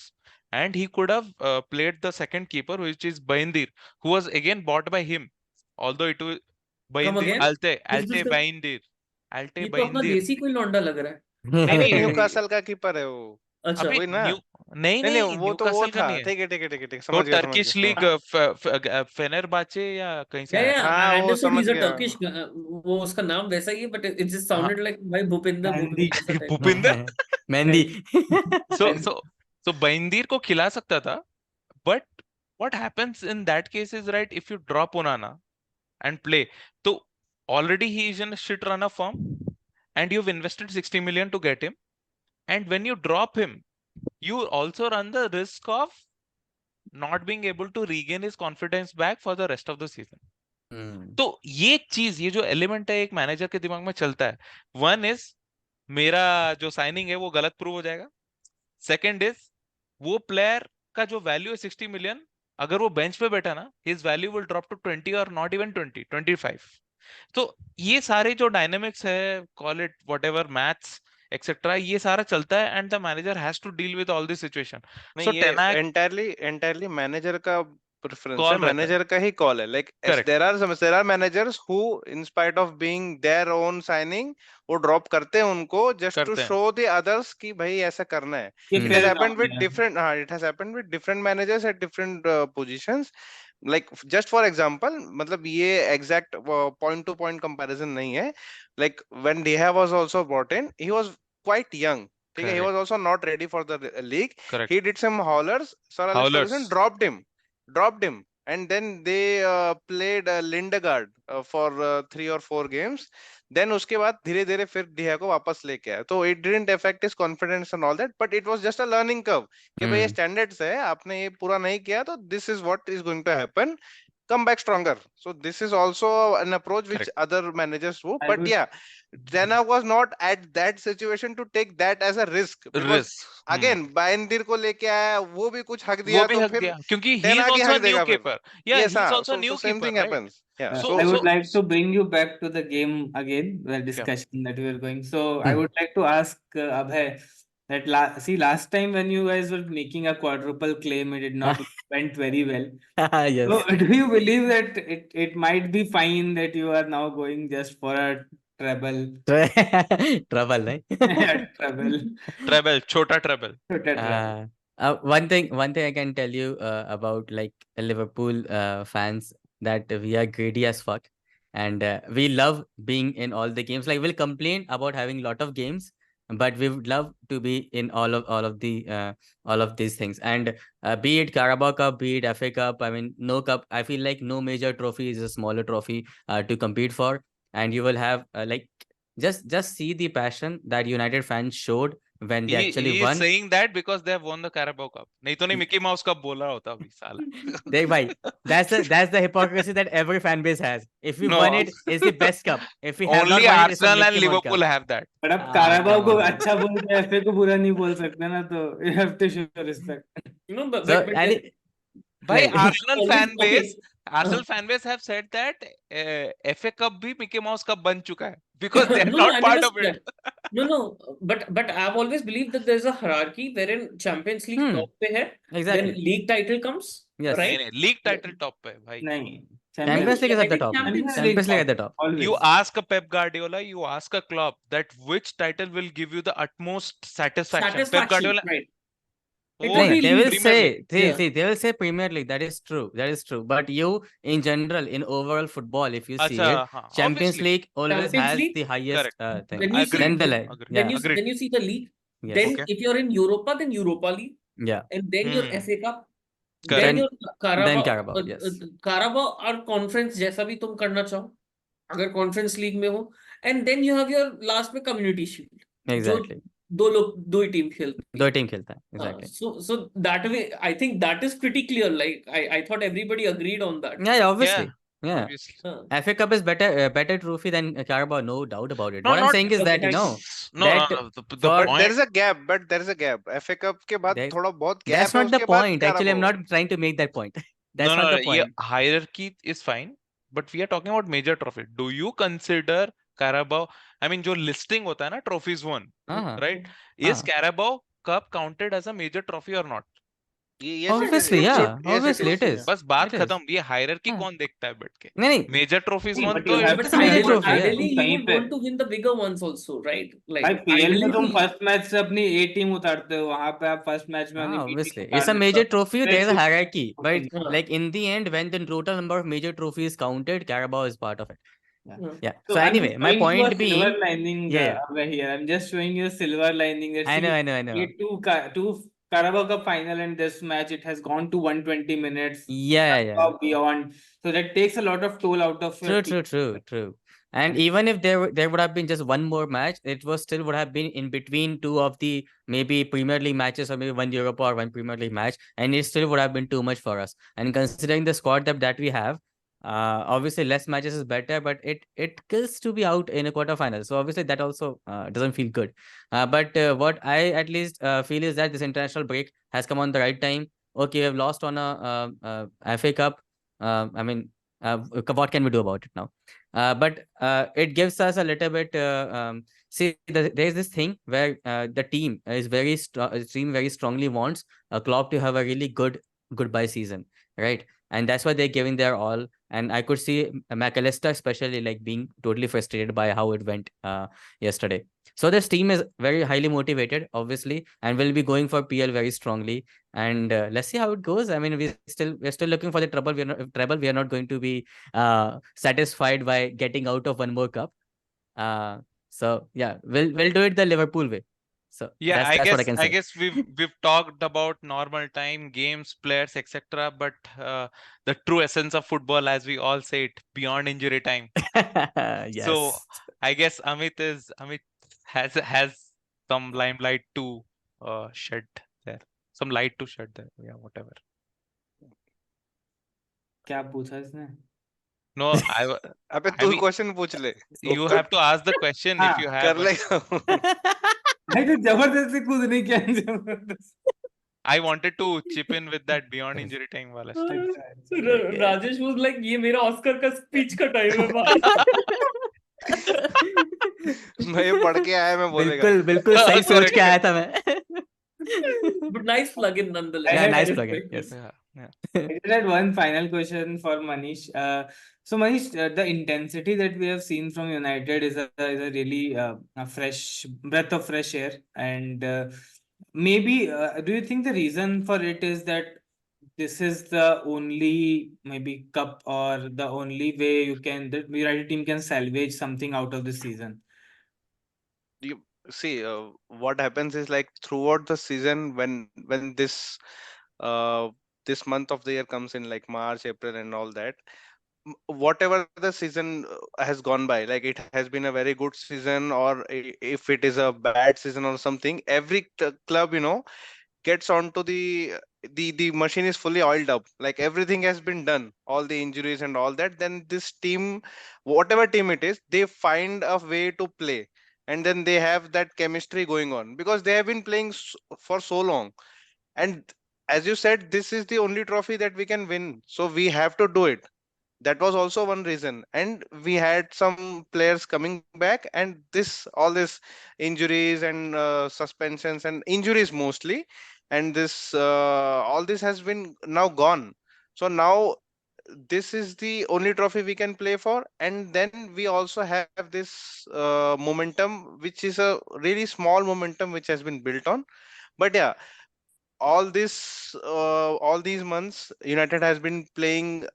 and he could have played the second keeper, which is Baindir, who was again bought by him, although it was Baindir again? Alte Baindir. ये तो अपना देसी कोई लौंडा लग रहा है. नहीं नहीं न्यूकासल का कीपर है वो. अच्छा. अभी वही ना? नहीं नहीं नहीं, वो तो वो न्यूकासल का था. नहीं है. ठीक है ठीक है ठीक है ठीक, वो समझ गया समझ टर्किश गया. लीग फेनेरबाचे या कहीं से Yeah, आया. yeah. हाँ, I वो understood समझ he's a गया. Turkish. वो उसका नाम वैसा ही है, but it just sounded like भाई भूपिंदर मेहंदी. ऐसा type. Bhupinder. Mehndi. So Baindir को खिला सकता था, but what happens in that case is, right, if you drop Onana and play, so already he is in a shit run of form and you've invested 60 million to get him, and when you drop him, you also run the risk of not being able to regain his confidence back for the rest of the season. तो ये चीज, ये जो element है एक manager के दिमाग में चलता है. वन इज मेरा जो साइनिंग है वो गलत प्रूव हो जाएगा. सेकंड इज वो प्लेयर का जो वैल्यू है 60 मिलियन, अगर वो बेंच पे बैठा ना, his value will drop to 20 और नॉट इवन 25. तो ये सारे जो डायनेमिक्स है, call it whatever, maths etcetera, ये सारा चलता है and the manager has to deal with all this situation. नहीं, सो ये टेन हैग एंटायरली मैनेजर का प्रेफरेंस Call है, रहता है. मैनेजर का ही कॉल है. Like Correct. There are managers who in spite of being their own signing, वो ड्रॉप करते हैं उनको जस्ट टू करते हैं. शो द अदर्स कि भाई ऐसा करना है. ये It fair has happened ground with है. different, it has happened with different managers at different positions. like just for example, मतलब ये exact point to point comparison नहीं है. Like when De Gea was also brought in, he was quite young. ठीक है, he was Correct. also not ready for the league. Correct. He did some haulers. Sir Alex Ferguson Howlers. dropped him, and then they played Lindegaard for 3 or 4 games. Then उसके बाद धीरे धीरे फिर डिहा को वापस लेके आया. तो it didn't affect his confidence and all that, but it was just a learning curve कि भाई ये standards है, आपने ये पूरा नहीं किया तो this is what is going to happen. Come back stronger. So this is also an approach which Correct. other managers do. I But would- yeah, Ten Hag was not at that situation to take that as a risk, because Risk. again बायनदीर को लेके आया, वो भी कुछ हक वो दिया भी तो हक फिर दिया क्योंकि he Ten is Hag he also a हक new देगा फिर. keeper. Yeah, Yes, he's हाँ, also a new so same keeper, thing right? happens. Yeah. So- I would so- like to bring you back to the game again, the discussion that we were going. So I would like to ask Abhay that last time when you guys were making a quadruple claim, it did not went very well. Yes. So do you believe that it might be fine that you are now going just for a treble? Trouble, right? Treble. treble, chota treble. Treble. One thing I can tell you about like Liverpool fans, that we are greedy as fuck, and we love being in all the games. Like, we'll complain about having a lot of games, but we would love to be in all of these things. And be it Carabao Cup, be it FA Cup, I mean, no cup. I feel like no major trophy is a smaller trophy to compete for, and you will have like just see the passion that United fans showed when they actually He is won. saying that because they have won the Carabao Cup. नहीं तो नहीं Mickey Mouse Cup बोला होता अभी साला. They, bhai, that's the hypocrisy that every fan base has. If we No. won it, it's the best cup. If we have not Only won it, it's a Arsenal and Mickey Mouse Cup. Liverpool have that. But अब Ah, Carabao come को on, man. अच्छा बोल के FA को बुरा नहीं बोल सकते ना, तो you have to show respect. You know, but, So, but and there- By like, Arsenal always- fan okay, base, Arsenal fan base have said that FA Cup भी Mickey Mouse Cup बन चुका है because they are No, not I part never of said it. that. No, but I've always believed that there's a hierarchy wherein Champions League Hmm. top पे है, then exactly. league title comes, Yes. right? नहीं, league title top पे भाई. नहीं. Champions League is at the top. Champions Champions League at the top. Always. You ask a Pep Guardiola, you ask a Klopp that which title will give you the utmost satisfaction. Pep Satisfaction, Guardiola, right? It वो will है be They will league. Premier say, League. Yeah. see, they will say Premier League. That is true. That is true. But you, in general, in overall football, if you see अच्छा, it, हाँ, Champions obviously. League always Champions has League, the highest thing. When you Agree. Then the see, like, Agree. yeah, Agreed. then you see the league. yes, Then Okay. if you're in Europa, then Europa League, yeah. and then your Hmm. FA Cup, Correct. then your Carabao, Carabao, yes. Carabao or conference जैसा भी तुम करना चाहो, अगर conference league में हो, and then you have your last में community shield, Exactly. दो ही टीम खेलती दो है. टीम खेलता है. Exactly. So that way, I think that is pretty clear. Like I thought everybody agreed on that. Yeah, obviously. Yeah. Obviously. FA Cup is better trophy than Carabao, no doubt about it. No, What I'm not- saying is that, you know, No, that the for- But point. there is a gap. But there is a gap. FA Cup के बाद There- थोड़ा बहुत gap that's है, not the उसके बाद point. Actually, I'm Carabao. not trying to make that point. That's no, not no, the point. yeah, hierarchy is fine, but we are talking about major trophy. Do you consider Carabao? I mean, जो listing होता है ना trophies won, Uh-huh. right? Is Carabao Cup counted as a major trophy or not? Yes, it is. Obviously, It yeah. should. Yes, Obviously, it is. बस बात It is. खत्म. ये hierarchy हाँ. कौन देखता है बैठ के? नहीं Major trophies नहीं, won but तो you have But It's a major ideally, trophy, yeah. ideally you कहीं would पे- want to win the bigger ones also, right? Like भाई PL में ideally तुम we- फर्स्ट मैच से अपनी A टीम उतारते हो, वहां पे आप फर्स्ट मैच में अपनी B टीम Obviously, उतार it's a देते major हो. trophy. There is a Let's- hierarchy, but Yeah. like in the end, when the total number of major trophies counted, Carabao is part of it. Yeah. So I'm anyway, my showing you a point being, silver lining Yeah, over here. I'm just showing you a silver lining. That I see, know. played two Carabao Cup final, and this match it has gone to 120 minutes. Yeah. Or beyond. So that takes a lot of toll out of your team. True. And even if there would have been just one more match, it was still would have been in between two of the maybe Premier League matches, or maybe one Europa or one Premier League match, and it still would have been too much for us. And considering the squad depth that we have, obviously less matches is better, but it kills to be out in a quarterfinal. So obviously that also doesn't feel good. But what I at least feel is that this international break has come on the right time. Okay, we have lost on a FA Cup. I mean, what can we do about it now? But it gives us a little bit. See, there's this thing where the team is very strongly wants Klopp to have a really good goodbye season, right? And that's why they're giving their all. And I could see McAllister especially like being totally frustrated by how it went yesterday. So this team is very highly motivated, obviously, and will be going for PL very strongly. and let's see how it goes. I mean, we're still looking for the treble. We are not going to be satisfied by getting out of one more cup. So yeah, we'll do it the Liverpool way. So Yeah, that's what I can I say. guess we've talked about normal time, games, players, etc. But the true essence of football, as we all say it, beyond injury time. So Yes. I guess Amit has some limelight to shed there, some light to shed there. Yeah, whatever. क्या पूछा इसने? No, अबे I तू mean, question पूछ ले you have to ask the question if you have. कर लेगा भाई तो जबरदस्ती कूद नहीं किया जबरदस्ती. I wanted to chip in with that beyond injury time wala stuff. Rajesh was like, ये मेरा ऑस्कर का स्पीच का टाइम है भाई. मैं ये पढ़ के आया मैं बोलेगा बिल्कुल सही सोच Correct, के आया correct. था मैं. But nice plug-in nonetheless. Yeah, I nice respect plug-in. this. Yes. Yeah. I just had one final question for Manish. So Manish, the intensity that we have seen from United is a really a fresh breath of fresh air, and maybe do you think the reason for it is that this is the only maybe cup or the only way the United team can salvage something out of the season? you see what happens is like throughout the season when uh this month of the year comes in like March, April and all that, whatever the season has gone by, like it has been a very good season or if it is a bad season or something, every club gets onto the machine is fully oiled up, like everything has been done, all the injuries and all that, then this team, whatever team it is, they find a way to play, and then they have that chemistry going on because they have been playing for so long. And as you said, this is the only trophy that we can win, so we have to do it. That was also one reason, and we had some players coming back, and all this injuries and suspensions and injuries mostly, and this all this has been now gone. So now this is the only trophy we can play for, and then we also have this momentum, which is a really small momentum which has been built on. But yeah, all these months United has been playing,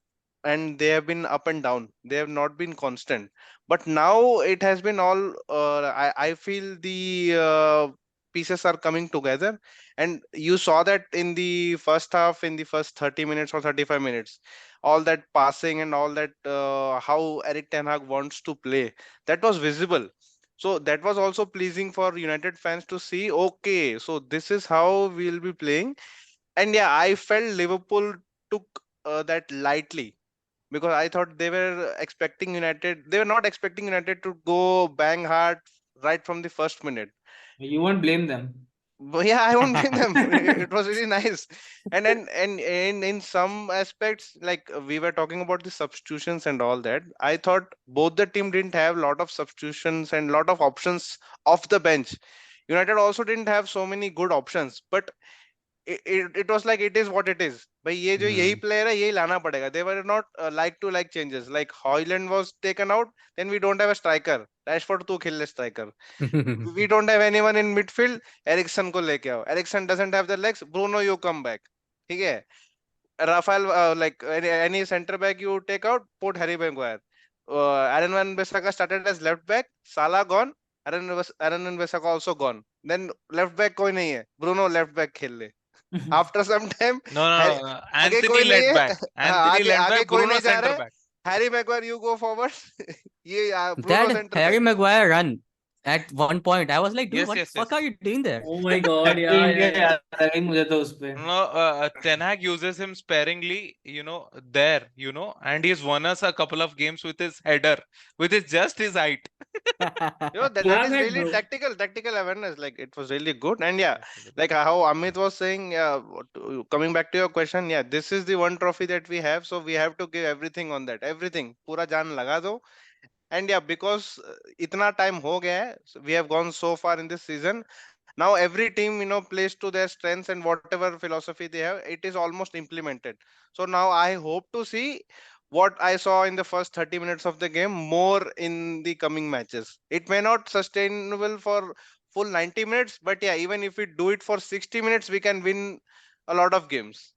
and they have been up and down, they have not been constant. But now it has been all I feel the pieces are coming together, and you saw that in the first half, in the first 30 minutes or 35 minutes, all that passing and all that, how Eric Ten Hag wants to play, that was visible. So that was also pleasing for United fans to see, okay, so this is how we'll be playing. And yeah, I felt Liverpool took that lightly, because I thought they were not expecting United to go bang hard right from the first minute. You won't blame them. But yeah, I won't blame them. It was really nice. And in some aspects, like we were talking about the substitutions and all that, I thought both the team didn't have a lot of substitutions and lot of options off the bench. United also didn't have so many good options, but it was like it is what it is. भाई ये जो यही player है यही लाना पड़ेगा. They were not like to like changes. Like Hoyland was taken out, then we don't have a striker. Rashford तू खेल ले striker. We don't have anyone in midfield. Eriksen को लेके आओ. Eriksen doesn't have the legs. Bruno, you come back. ठीक है. Rafael, like any center back you take out, put Harry Maguire. Aaron Wan-Bissaka started as left back. Salah gone. Aaron Wan-Bissaka also gone. Then left back कोई नहीं है. Bruno left back खेल ले. After some time, No, Harry, आगे Anthony कोई नहीं led है. back. Anthony आगे led आगे back. कोई Bruno नहीं जा center रहा है. back. Harry Maguire, you go forward. ये Bruno That center Harry back. Maguire run at one point, I was like, dude, Yes, what yes, the fuck yes. are you doing there? Oh my God, Back to yeah, India yeah, yeah. याद आ गई मुझे तो उस पे. No, Ten Hag uses him sparingly, there, and he's won us a couple of games with his header, with just his height. That Plan is had, really bro. tactical awareness. Like it was really good. And yeah, Absolutely. like how Amit was saying, coming back to your question, yeah, this is the one trophy that we have, so we have to give everything on that. Everything. Pura jaan laga do. And yeah, because itna time ho gaya hai, so we have gone so far in this season. Now every team, plays to their strengths, and whatever philosophy they have, it is almost implemented. So now I hope to see what I saw in the first 30 minutes of the game more in the coming matches. It may not sustainable for full 90 minutes, but yeah, even if we do it for 60 minutes, we can win a lot of games.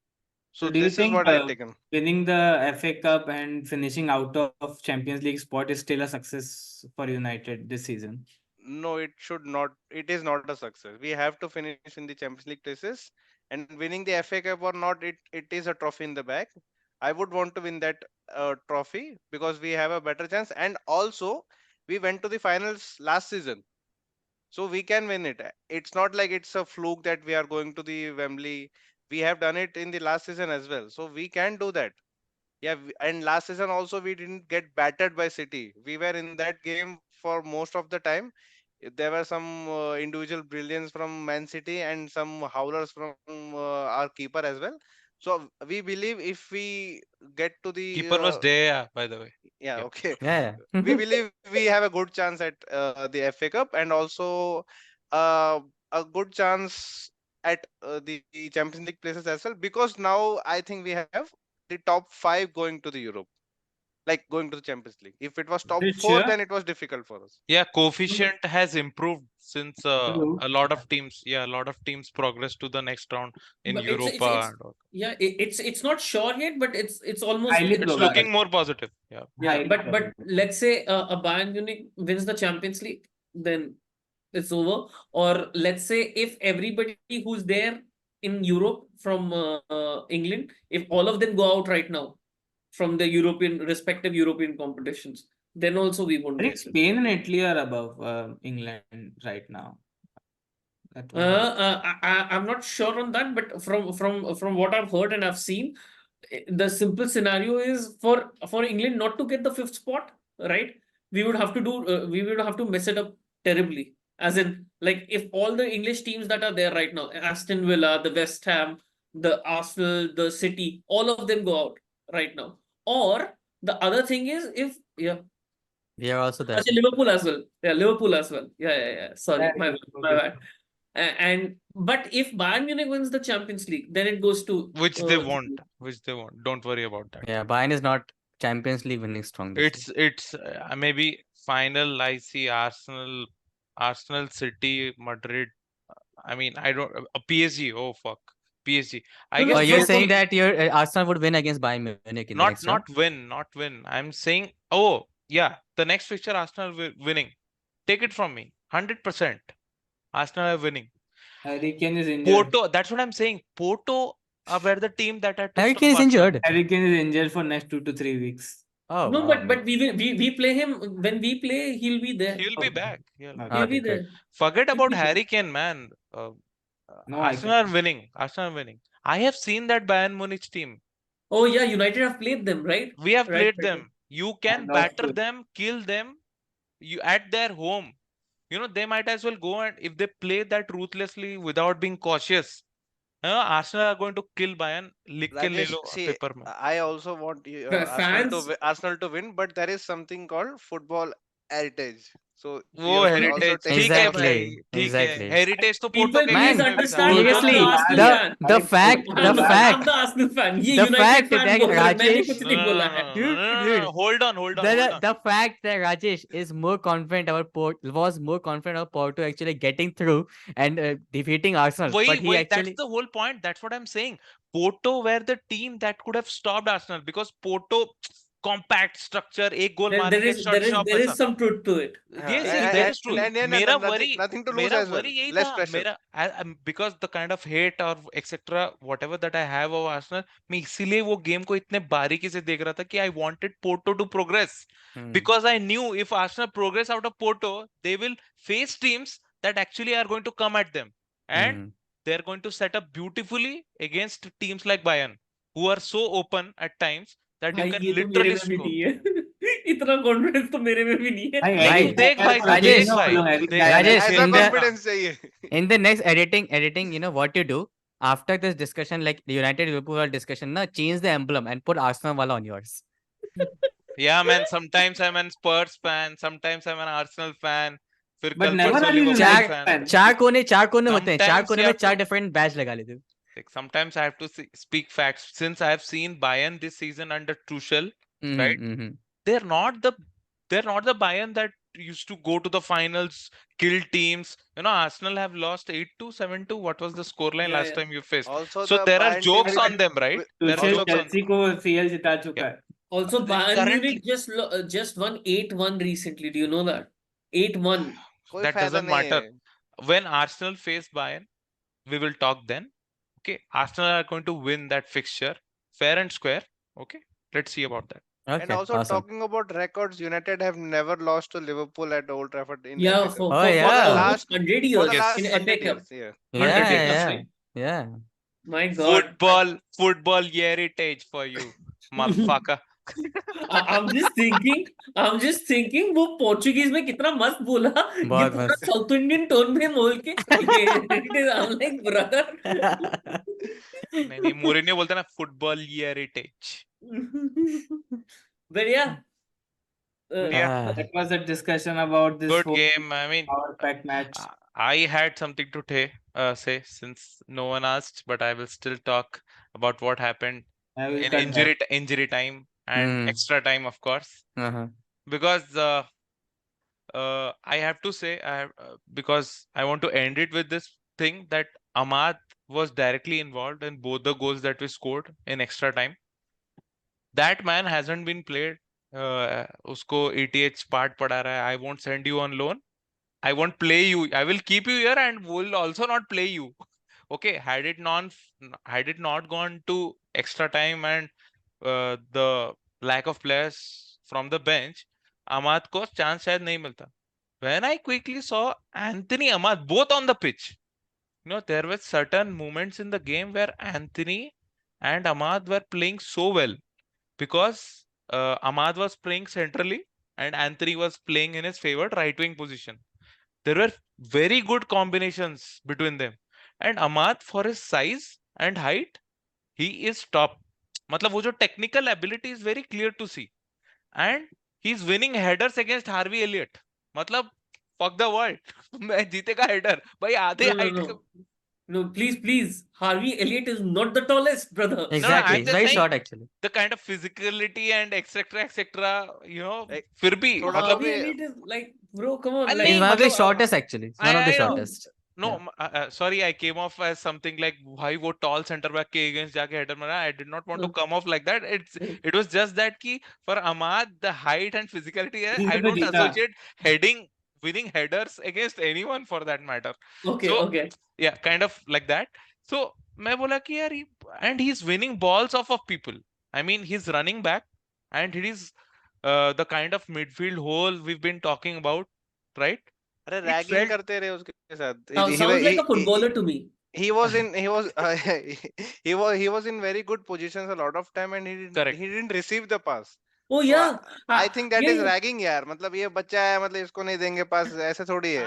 So So do you this is think what I taken. winning the FA Cup and finishing out of Champions League spot is still a success for United this season? No, it should not. It is not a success. We have to finish in the Champions League places, and winning the FA Cup or not, it is a trophy in the bag. I would want to win that trophy because we have a better chance, and also we went to the finals last season, so we can win it. It's not like it's a fluke that we are going to the Wembley. We have done it in the last season as well, so we can do that. Yeah, and last season also we didn't get battered by City. We were in that game for most of the time. There were some individual brilliance from Man City and some howlers from our keeper as well. So we believe if we get to the Keeper was there, by the way. yeah, Yeah. okay, Yeah. we believe we have a good chance at the FA Cup, and also uh, a good chance at the Champions League places as well, because now I think we have the top 5 going to the Europe, like going to the Champions League. If it was top Are you 4, sure? then it was difficult for us. Yeah, coefficient has improved since True. a lot of teams. Yeah, a lot of teams progress to the next round in But Europa. And all. yeah, it's not sure yet, but it's almost Highly It's probable. looking more positive. Yeah. yeah. Highly But probable. let's say a Bayern Munich wins the Champions League, then it's over. Or let's say if everybody who's there in Europe from England, if all of them go out right now from the respective European competitions, then also we won't I think get it. Spain and Italy are above England right now. That was I'm not sure on that, but from what I've heard and I've seen, the simple scenario is for England not to get the 5th spot, right? We would have to mess it up terribly. As in, like if all the English teams that are there right now, Aston Villa, the West Ham, the Arsenal, the City, all of them go out right now. Or the other thing is if We are also there. actually Liverpool as well. Yeah, Liverpool as well. Yeah. Sorry, Yeah, my bad. And but if Bayern Munich wins the Champions League, then it goes to Which they won't. Which they won't. Don't worry about that. Yeah, Bayern is not Champions League winning strong this year. It's maybe final. I see Arsenal, City, Madrid. I mean, I don't. PSG. Oh fuck, PSG. I No, no, guess Oh, you're from- saying PSG that your Arsenal would win against Bayern Munich in the next round? not win. I'm saying, oh yeah, the next fixture Arsenal winning. Take it from me, 100%. Arsenal are winning. Harry Kane is injured. Porto. That's what I'm saying. Porto were the team that had to Harry stop Kane is Arsenal. injured. Harry Kane is injured for next 2 to 3 weeks. Oh, no, wow. but we play him when we play, he'll be there. He'll be Okay. back. Yeah. Okay. He'll be Okay, there. good. Forget He'll about be there. Harry Kane, man. No, I Arsenal are winning. Arsenal are winning. I have seen that Bayern Munich team. Oh yeah, United have played them, right? We have Right, played right. them. You can lost batter to- them, kill them. You at their home. You know, they might as well go, and if they play that ruthlessly without being cautious, Arsenal are going to kill Bayern. Lick ke le Rajesh, lo see, paper mein. I also want Fans- Arsenal to win, but there is something called football heritage. So वो you should also heritage take ठीक है care of that. भाई Exactly, ठीक है exactly. heritage तो People Porto के please game में भी था understand, seriously, I'm the Arsenal fan. the fact, the I'm fact, the Arsenal fan. ये the United fact fan that बोल रहा है, मैंने Rajesh- कुछ No, नहीं no, बोला no, है. no, Dude, no, no, no, dude. no. Hold on, hold on. the fact that Rajesh is more confident about was more confident about Porto actually getting through and defeating Arsenal, but he That's actually the whole point. That's what I'm saying. Porto were the team that could have stopped Arsenal because Porto compact structure, एक goal मार के shut shop There ऐसा. is some truth to it. Yes, and- there is truth. and मेरा nothing- worry, nothing to lose मेरा as well. worry यही Less था. pressure. मेरा because the kind of hate or etc. whatever that I have of Arsenal, मैं इसीलिए वो game को इतने बारीकी से देख रहा था कि I wanted Porto to progress because I knew if Arsenal progress out of Porto, they will face teams that actually are going to come at them and they're going to set up beautifully against teams like Bayern, who are so open at times that you भाई can ये तो मेरे literally में भी score. नहीं है. इतना confidence तो मेरे में भी नहीं है. भाई, भाई, Harry देख Kane भाई, को राजेश Rajesh भाई, बोलो, Harry देख, Kane। राजेश, ऐसा in the- confidence चाहिए. in the next editing, you know what you do after this discussion, like the United Liverpool discussion, na, change the emblem and put Arsenal wala on yours. Yeah, man. Sometimes I'm an Spurs fan. Sometimes I'm an Arsenal fan. फिर But कल never परसों are you Liverpool United fan. fan. चार कोने होते हैं, चार Sometimes कोने you में have चार to- different badge लगा लेते हो. Like, sometimes I have to speak facts. Since I have seen Bayern this season under Tuchel, right? They're not the Bayern that used to go to the finals, kill teams. You know, Arsenal have lost 8-2, 7-2. What was the scoreline Yeah, last yeah. time you faced? Also, So the there are Bayern jokes team on them, right? There are Tushar jokes on. Chelsea को CL जिता चुका Yeah. है. Also, Bayern Currently, Munich just won 8-1 recently. Do you know that? 8-1. कोई that फायदा doesn't नहीं matter. है. When Arsenal face Bayern, we will talk then. Okay, Arsenal are going to win that fixture fair and square. Okay, let's see about that. And Okay, also awesome. talking about records, United have never lost to Liverpool at Old Trafford in Yeah, FA Cup. for, Oh, for yeah. almost Last 100 for the years last in Yes. 100 FA Cup. years. Yeah. 100 Yeah, years, yeah, right? yeah. My God. Football heritage for you, motherfucker. I'm just thinking वो Portuguese में कितना मस्त बोला ये बहुत पूरा मस्त. South Indian tone में बोल के I'm like brother नहीं मोरिनियो बोलता ना football heritage. but yeah Yeah, Ah, That was a discussion about this good whole game. I mean, power pack match. I had something to say since no one asked, but I will still talk about what happened I will in cut that. injury time and Hmm. extra time, of course, uh-huh. because I have to say, because I want to end it with this thing that Ahmad was directly involved in both the goals that we scored in extra time. That man hasn't been played. उसको ETH part पढ़ा रहा है. I won't send you on loan. I won't play you. I will keep you here and will also not play you. Okay, had it not gone to extra time and the lack of players from the bench, Ahmad को chance शायद नहीं मिलता. When I quickly saw Anthony Ahmad both on the pitch, there were certain moments in the game where Anthony and Ahmad were playing so well because Ahmad was playing centrally and Anthony was playing in his favored right wing position. There were very good combinations between them. And Ahmad, for his size and height, he is top. मतलब वो जो technical ability is very clear to see. And he's winning headers against Harvey Elliott. मतलब fuck the world. मैं जीतेगा header. भाई आधे no height no no please Harvey Elliott is not the tallest brother Exactly. I'm It's just very saying short actually. the kind of physicality and etc. Like, फिर भी थोड़ा मतलब Harvey भी Elliott is like bro come on नहीं like He's one of the मतलब shortest actually. He's one of the I know. shortest. No, Yeah. sorry, I came off as something like भाई वो tall center back के against जाके header मारा. I did not want to come off like that. It was just that कि for Ahmad the height and physicality है, I इसीलिए तो don't जीता. associate winning headers against anyone for that matter. okay So okay yeah, kind of like that. So मैं बोला कि यार and he's winning balls off of people. I mean he's running back and he is the kind of midfield hole we've been talking about, right? अरे It ragging felt करते रहे उसके साथ. sounds like a footballer to me He was in he was in very good positions a lot of time and correct. he didn't receive the pass. oh So yeah I think that yeah, is yeah. ragging यार. मतलब ये बच्चा है, मतलब इसको नहीं देंगे पास, ऐसे थोड़ी है.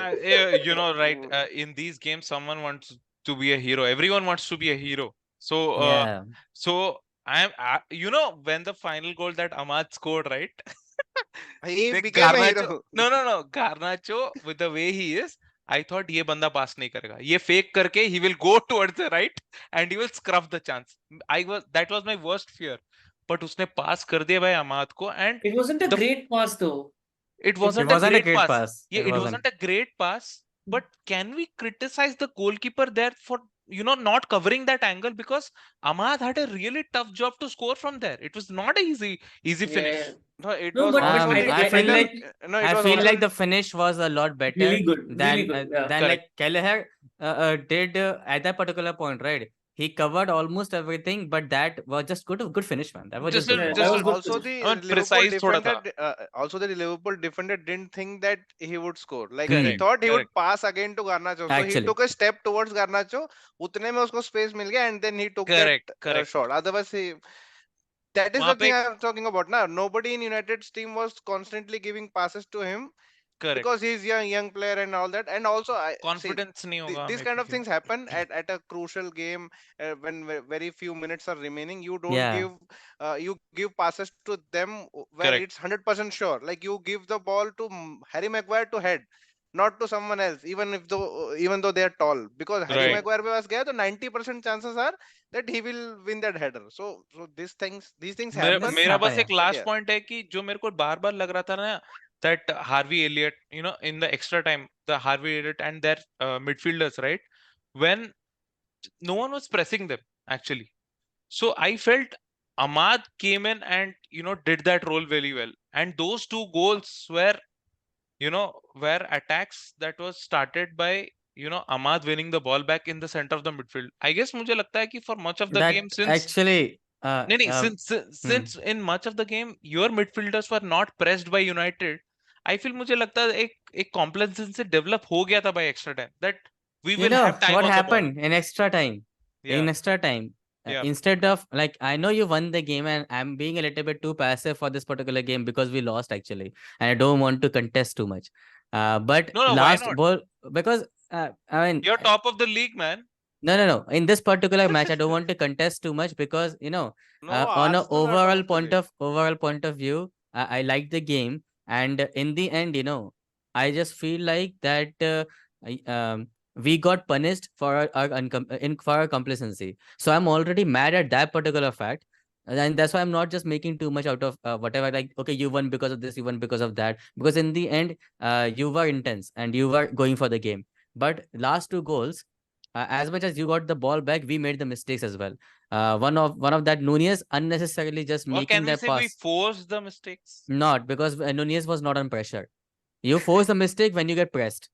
Right. In these games, someone wants to be a hero. Everyone wants to be a hero. So, Yeah. so when the final goal that Ahmad scored, right? He The became a Garnacho, hero. no. Garnacho, with the way he is, I thought ये बंदा pass नहीं करेगा. ये fake करके he will go towards the right and he will scruff the chance. That was my worst fear. But उसने pass कर दिया भाई Ahmad को and it wasn't a the great pass though it It wasn't wasn't a a great pass. Yeah, It it wasn't. wasn't a great pass. But can we criticize the goalkeeper there for not covering that angle because Ahmad had a really tough job to score from there. It was not an easy finish. yeah No, it no was but also the I feel defender. like No, it I was feel also like the finish was a lot better really good than yeah than Correct. like Kelleher did at that particular point, right? He covered almost everything, but that was just good finish, man. That was just Just good a, yeah finish. that just was a, good also finish. the Liverpool precise थोड़ा defender. था. Also the Liverpool defender didn't think that he would score. Like Hmm. he Correct. thought he would Correct. pass again to Garnacho. So he Actually. took a step towards Garnacho. उतने में उसको space मिल गया and then he took that Correct. shot. Otherwise that is वहाँ the thing पे I'm talking about now. Nobody in United's team was constantly giving passes to him correct. because he's young player and all that. And also I see Confidence नहीं होगा these हमें kind of किसी things में. happen at a crucial game when very few minutes are remaining. You don't Yeah. give you give passes to them where Correct. it's 100% sure. Like you give the ball to Harry Maguire to head, not to someone else, even though they are tall, because Harry Right. Maguire पे पास गया तो 90% chances are that he will win that header. So these things happen. मेरा बस happen, एक yeah. Last Yeah. Point है कि जो मेरे को बार बार लग रहा था ना that Harvey Elliott, in the extra time, the Harvey Elliott and their midfielders, right? When no one was pressing them, actually. So I felt Ahmad came in and, did that role very well. And those two goals were attacks that was started by, Ahmad winning the ball back in the center of the midfield. I guess मुझे लगता है कि for much of the That game, since actually, नहीं नहीं since in much of the game your midfielders were not pressed by United, I feel मुझे लगता है एक complacency develop हो गया था by extra time, that we you will know have time what on the ball. happened in extra time? In Yeah, extra time, Yeah. instead of like, I know you won the game, and I'm being a little bit too passive for this particular game because we lost actually, and I don't want to contest too much. But No, why last not? ball, because I mean, You're top of the league, man. no. In this particular match, I don't want to contest too much because No, on a Arsenal are top of the league. overall point of view, I like the game, and in the end, I just feel like that we got punished for for our complacency. So I'm already mad at that particular fact. And that's why I'm not just making too much out of whatever, like, okay, you won because of this, you won because of that. Because in the end, you were intense and you were going for the game. But last two goals, as much as you got the ball back, we made the mistakes as well. One of that Nunez unnecessarily just Or making can we that say we pass. forced the mistakes? Not because Nunez was not on pressure. You force the mistake when you get pressed,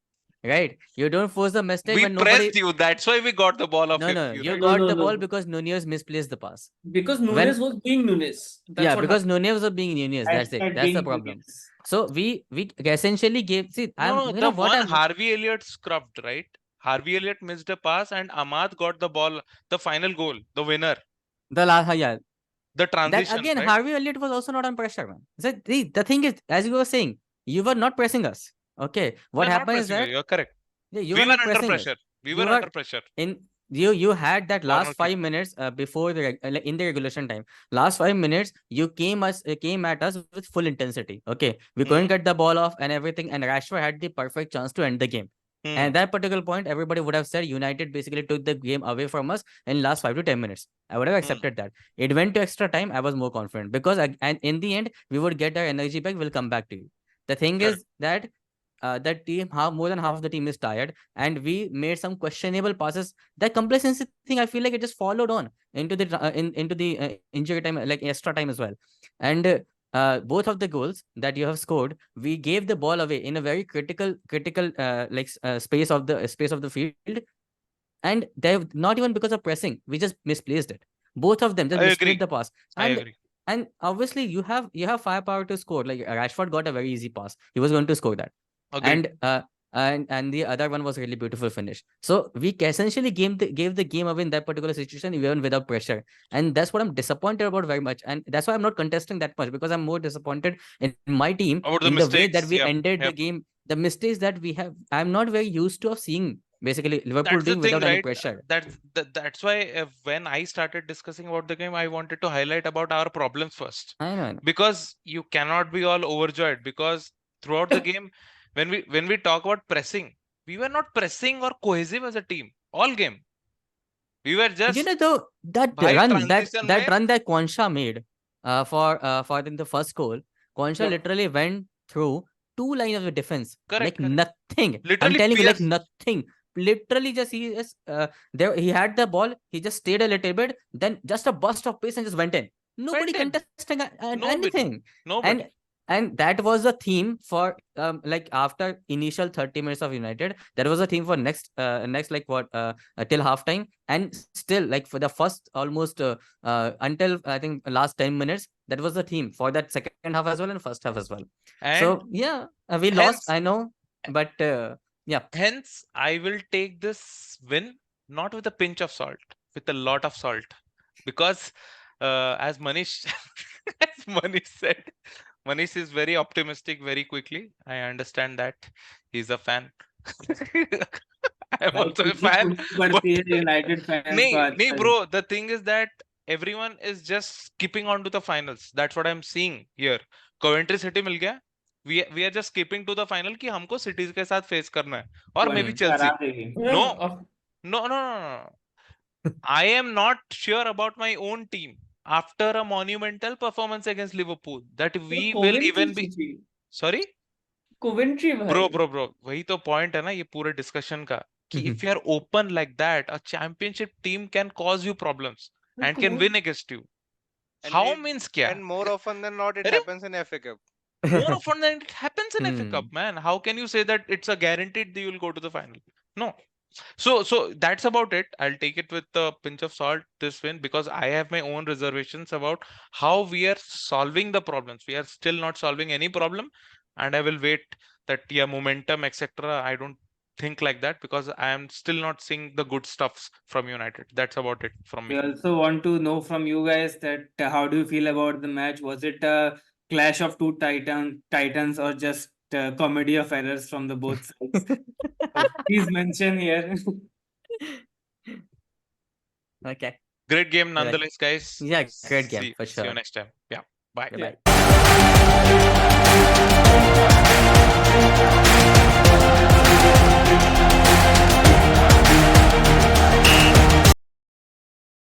right? You don't force the mistake We when nobody. pressed you. That's why we got the ball off No, no, you, you right? No, got no, the no. ball because Nunez misplaced the pass. Because When- Nunes was being Nunes. That's Yeah, what because happened. Nunez was being Nunez. That's it. Hashtag That's the being problem. Nunez. So we essentially gave. See, No, I'm the what one I'm. Harvey Elliott scrubbed, right? Harvey Elliott missed a pass and Ahmad got the ball, the final goal, the winner, The last, yeah, the that transition, again, right? Harvey Elliott was also not on pressure, man. So the thing is, as you were saying, you were not pressing us. Okay, what We're not happened is pressing you. that You're correct. you We were were not under pressing us. pressure. We You were were under pressure. in you had that Corner last 5 kick. minutes before like in the regulation time. Last 5 minutes, you came at us with full intensity. Okay, we couldn't Hmm. get the ball off and everything, and Rashford had the perfect chance to end the game. Hmm. And at that particular point, everybody would have said United basically took the game away from us in last 5 to 10 minutes. I would have accepted that. It went to extra time. I was more confident because and in the end, we would get our energy back. We'll come back to you. The thing Correct. is that that team, more than half of the team is tired, and we made some questionable passes. That complacency thing, I feel like it just followed on into the into the injury time, like extra time as well. And both of the goals that you have scored, we gave the ball away in a very critical space of the field, and they not even because of pressing, we just misplaced it. Both of them just I misplayed agree. the pass. I And agree. and obviously you have firepower to score. Like Rashford got a very easy pass, he was going to score that. Agreed. And the other one was really beautiful finish. So we essentially gave the game away in that particular situation, even without pressure. And that's what I'm disappointed about very much. And that's why I'm not contesting that much, because I'm more disappointed in my team About the in the way that mistakes. we Yep. ended the Yep. game, the mistakes that we have. I'm not very used to of seeing basically Liverpool That's the doing thing, without any right? pressure. That's why when I started discussing about the game, I wanted to highlight about our problems first, I know. because you cannot be all overjoyed, because throughout the game, when we talk about pressing, we were not pressing or cohesive as a team all game. We were just You know, though, that bhai, run that transition that mein- run that Quansha made for in the first goal, Quansha Yep. literally went through 2 lines of the defense Correct, like correct. nothing. I'm Literally telling you, like pierced. nothing. Literally, just he is there. He had the ball. He just stayed a little bit, then just a burst of pace and just went in. Nobody Went in. contesting Nobody. anything. Nobody. And that was the theme for like after initial 30 minutes of United, that was a theme for next like what till halftime, and still like for the first almost until I think last 10 minutes, that was the theme for that second half as well and first half as well. And So yeah, we hence, lost, I know, but yeah, hence I will take this win not with a pinch of salt, with a lot of salt, because as Manish as Manish said, Manish is very optimistic very quickly. I understand that he's a fan. I am also a fan. But United fans nee, bro, the thing is that everyone is just skipping on to the finals. That's what I'm seeing here. Coventry City मिल गया. We are just skipping to the final कि हमको cities के साथ face करना है, or maybe Chelsea. No, no. I am not sure about my own team after a monumental performance against Liverpool that we will even be. Sorry? Coventry Bro, भाई. वही तो point है ना ये पूरे discussion का कि if you are open like that, a championship team can cause you problems and can win against you. And How it, means क्या? and more often than not, it अरे, happens in FA Cup. more often than it happens in FA Cup, Hmm. man. How can you say that it's a guaranteed that you will go to the final? No. So that's about it. I'll take it with a pinch of salt this win because I have my own reservations about how we are solving the problems. We are still not solving any problem, and I will wait that momentum, etc. I don't think like that because I am still not seeing the good stuffs from United. That's about it from We me. also want to know from you guys that how do you feel about the match? Was it a clash of two titans or just a comedy of errors from the both sides? So please mention here. Okay. Great game Yeah. nonetheless, guys. Yeah, great game for See you sure. next time. Yeah. Bye. Bye.